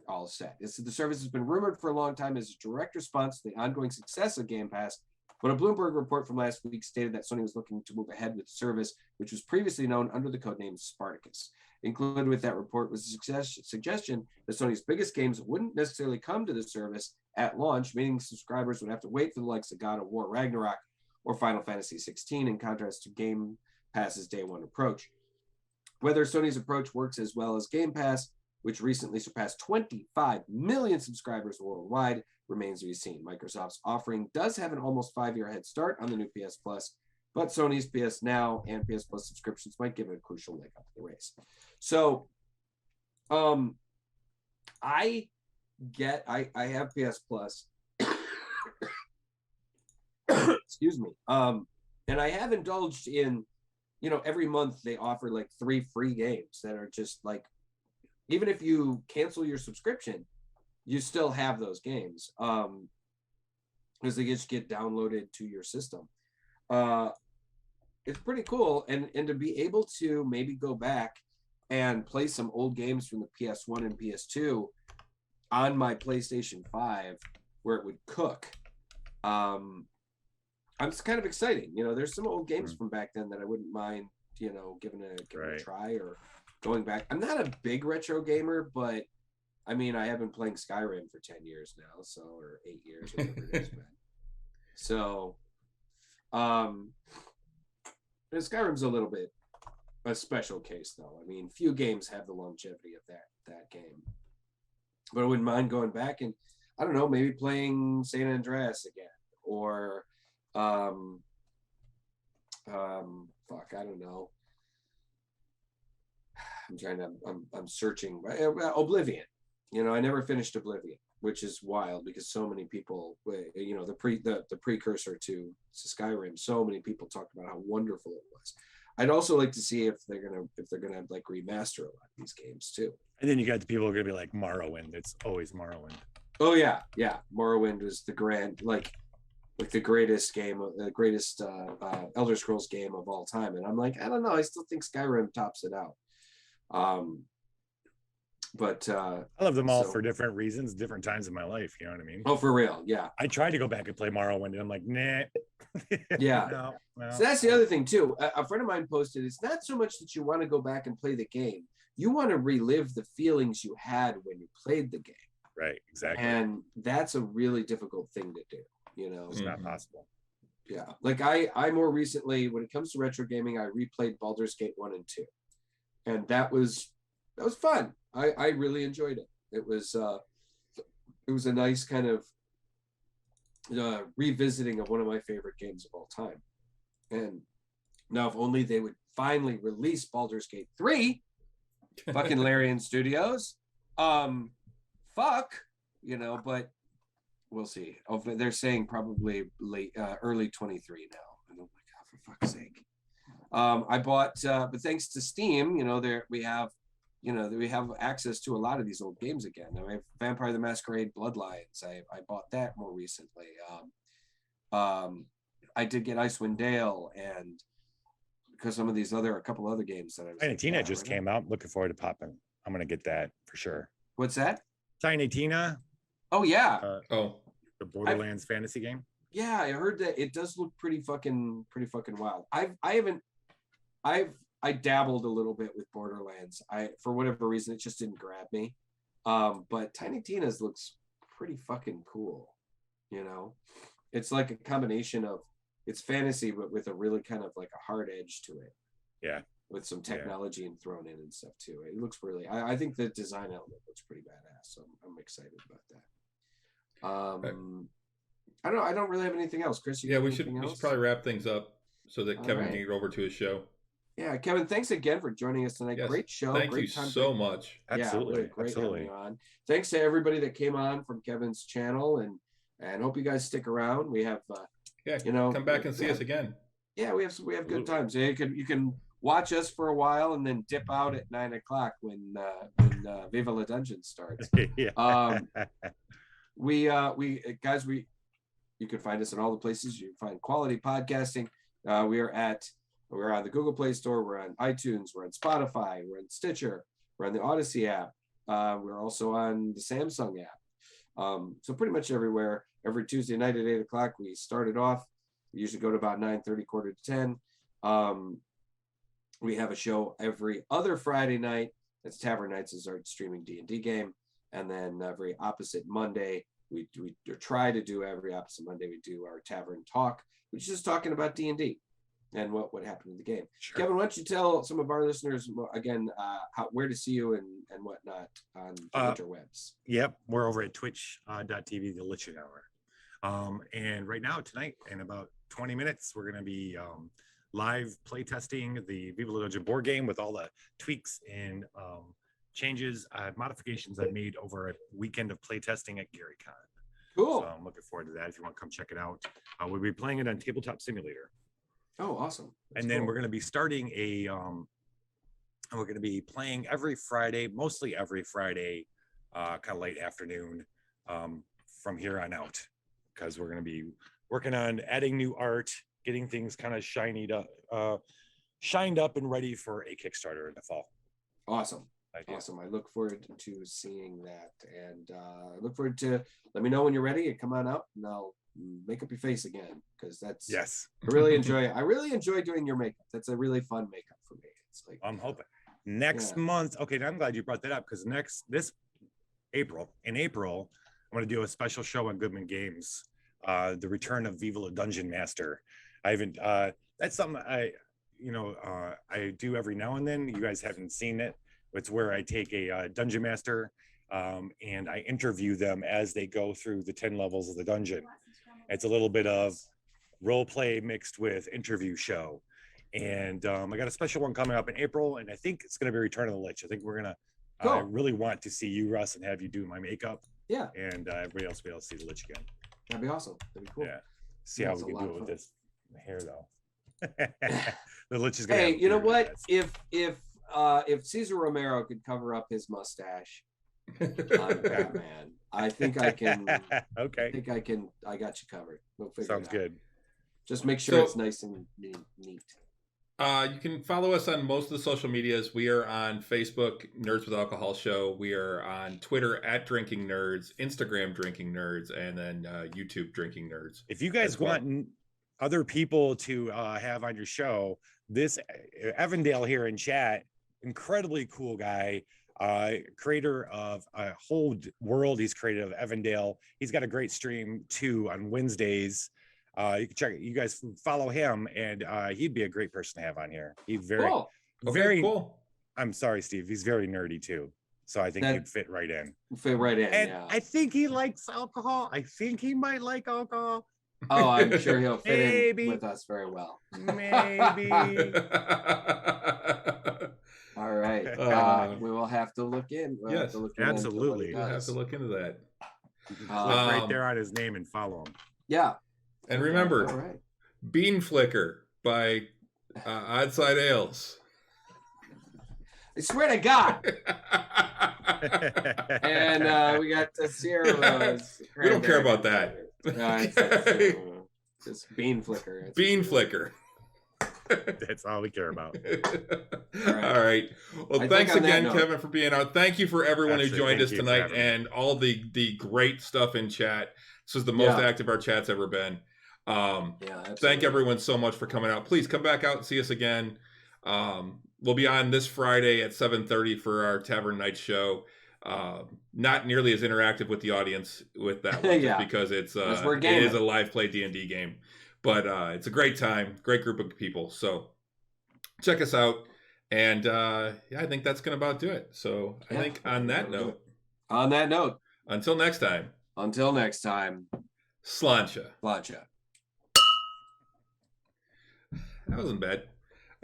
all set. The service has been rumored for a long time as a direct response to the ongoing success of Game Pass, but a Bloomberg report from last week stated that Sony was looking to move ahead with the service, which was previously known under the codename Spartacus. Included with that report was a suggestion that Sony's biggest games wouldn't necessarily come to the service at launch, meaning subscribers would have to wait for the likes of God of War Ragnarok or Final Fantasy 16, in contrast to Game Pass's day one approach. Whether Sony's approach works as well as Game Pass, which recently surpassed 25 million subscribers worldwide, remains to be seen. Microsoft's offering does have an almost 5-year head start on the new PS Plus, but Sony's PS Now and PS Plus subscriptions might give it a crucial leg up the race. So, I have PS Plus. Excuse me. And I have indulged in, every month they offer like 3 free games that are just like, even if you cancel your subscription, you still have those games because they just get downloaded to your system. It's pretty cool, and to be able to maybe go back and play some old games from the PS1 and PS2 on my PlayStation 5 where it would cook. It's kind of exciting. There's some old games from back then that I wouldn't mind, giving a try or going back. I'm not a big retro gamer, but I mean, I have been playing Skyrim for 10 years now, or 8 years, whatever it is. So, Skyrim's a little bit a special case, though. I mean, few games have the longevity of that game. But I wouldn't mind going back and, I don't know, maybe playing San Andreas again, or I don't know. I'm searching. Oblivion. I never finished Oblivion, which is wild because so many people, the precursor to Skyrim, so many people talked about how wonderful it was. I'd also like to see if they're gonna like remaster a lot of these games too. And then you got the people who are gonna be like Morrowind. It's always Morrowind. Oh yeah. Morrowind was the grand like the greatest game, the greatest Elder Scrolls game of all time. And I'm like, I don't know. I still think Skyrim tops it out. But I love them all for different reasons, different times in my life. You know what I mean? Oh, for real. Yeah. I tried to go back and play Morrowind and I'm like, nah. Yeah. No. So that's the other thing too. A friend of mine posted, it's not so much that you want to go back and play the game. You want to relive the feelings you had when you played the game. Right. Exactly. And that's a really difficult thing to do. It's not possible. Yeah. Like I more recently, when it comes to retro gaming, I replayed Baldur's Gate 1 and 2. And that was fun. I really enjoyed it. It was a nice kind of revisiting of one of my favorite games of all time. And now, if only they would finally release Baldur's Gate 3, fucking Larian Studios, but we'll see. They're saying probably early 23 now. And oh my God, for fuck's sake. I bought, but thanks to Steam, we have access to a lot of these old games again. Now, I have Vampire the Masquerade Bloodlines. I bought that more recently. I did get Icewind Dale, and because some of these a couple other games that I was. Tiny Tina just came out. Looking forward to popping. I'm gonna get that for sure. What's that? Tiny Tina. Oh yeah. The Borderlands fantasy game. Yeah, I heard that it does look pretty fucking wild. I dabbled a little bit with Borderlands. For whatever reason, it just didn't grab me. But Tiny Tina's looks pretty fucking cool. It's like a combination of it's fantasy, but with a really kind of like a hard edge to it. Yeah. With some technology and thrown in and stuff too. It looks really. I think the design element looks pretty badass. So I'm excited about that. I don't know. I don't really have anything else, Chris. We should probably wrap things up so that Kevin can get over to his show. Yeah, Kevin, thanks again for joining us tonight. Yes. Great show. Thank you so much. Absolutely. Great having you on. Thanks to everybody that came on from Kevin's channel, and hope you guys stick around. We have come back and see us again. Yeah, we have good times. Yeah, you can watch us for a while and then dip out at 9:00 when Viva La Dungeon starts. Yeah. We You can find us in all the places you find quality podcasting. We're on the Google Play Store. We're on iTunes. We're on Spotify. We're on Stitcher. We're on the Odyssey app. We're also on the Samsung app. So pretty much everywhere. Every Tuesday night at 8 o'clock, we started off. We usually go to about 9:30, quarter to 10. We have a show every other Friday night. That's Tavern Nights, is our streaming D&D game. And then every opposite Monday, we try to do every opposite Monday, we do our Tavern Talk, which is just talking about D&D and what happened in the game. Sure. Kevin, why don't you tell some of our listeners again where to see you and whatnot on the interwebs? Yep, we're over at twitch.tv, the Lich Hour. And right now, tonight, in about 20 minutes, we're going to be live play testing the Viva La Dungeon board game with all the tweaks and changes, modifications I've made over a weekend of play testing at Gary Con. Cool. So I'm looking forward to that. If you want to come check it out, we'll be playing it on Tabletop Simulator. Oh, awesome. That's and then cool. We're going to be starting we're going to be playing every Friday, mostly every Friday, kind of late afternoon from here on out, because we're going to be working on adding new art, getting things kind of shined up and ready for a Kickstarter in the fall. Awesome. Awesome. I look forward to seeing that. And I look forward to, let me know when you're ready and come on out and I'll make up your face again, because that's, yes. I really enjoy doing your makeup. That's a really fun makeup for me. It's like, I'm hoping next month. Okay. I'm glad you brought that up, because in April, I'm going to do a special show on Goodman Games, the return of Viva La Dungeon Master. That's something I do every now and then. You guys haven't seen it. It's where I take a dungeon master and I interview them as they go through the 10 levels of the dungeon. It's a little bit of role play mixed with interview show. And I got a special one coming up in April, and I think it's going to be Return of the Lich. I think we're going to, I really want to see you, Russ, and have you do my makeup. Yeah. And everybody else will be able to see the Lich again. That'd be awesome. That'd be cool. Yeah. See how we can do it with this hair, though. The Lich is going to. Hey, you know what? If Cesar Romero could cover up his mustache on Batman, I think I can. Okay. I got you covered. We'll figure Sounds it out. good. Just make sure it's nice and neat. You can follow us on most of the social medias. We are on Facebook, Nerds with Alcohol Show. We are on Twitter at Drinking Nerds, Instagram Drinking Nerds, and then YouTube Drinking Nerds. If you guys want other people to have on your show, this Evandale here in chat, incredibly cool guy, creator of a whole world he's created of Evandale. He's got a great stream too on Wednesdays. You can check it. You guys follow him, and he'd be a great person to have on here. He's very cool. I'm sorry, Steve. He's very nerdy too, so I think he'd fit right in. And yeah. I think he likes alcohol. I think he might like alcohol. Oh, I'm sure he'll fit in with us very well. Maybe. All right. We will have to look in. Yes, absolutely. We'll have to look into that. You can click right there on his name and follow him. Yeah. And remember, Bean Flicker by Oddside Ales. I swear to God. And we got Sierra. We don't care about that. Just Bean Flicker. Bean Flicker. That's all we care about. All right. Well, thanks again, Kevin, for being out. Thank you for everyone who joined us tonight and all the great stuff in chat. This was the most active our chat's ever been. Thank everyone so much for coming out. Please come back out and see us again. We'll be on this Friday at 7:30 for our Tavern Night show. Not nearly as interactive with the audience with that one, just because it is a live play D&D game. But it's a great time, great group of people. So check us out. And I think that's going to about do it. So I think on that note, until next time, Sláinte. That wasn't bad.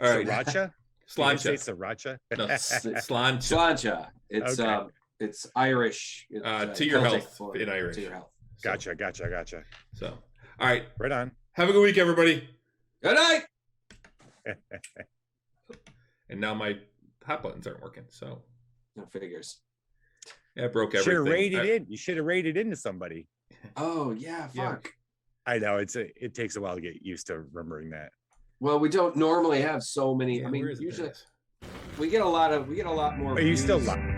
All right. Sriracha? Sláinte. Sriracha? No, Sláinte. Sláinte. It's Irish. To your health in Irish. To your health. So. Gotcha. So, all right. Right on. Have a good week, everybody. Good night. And now my hot buttons aren't working. So, no figures. Yeah, I broke everything. You should have rated into somebody. Oh yeah, fuck. I know it takes a while to get used to remembering that. Well, we don't normally have so many. Yeah, I mean, where is it? usually we get a lot more. Are you still views. live?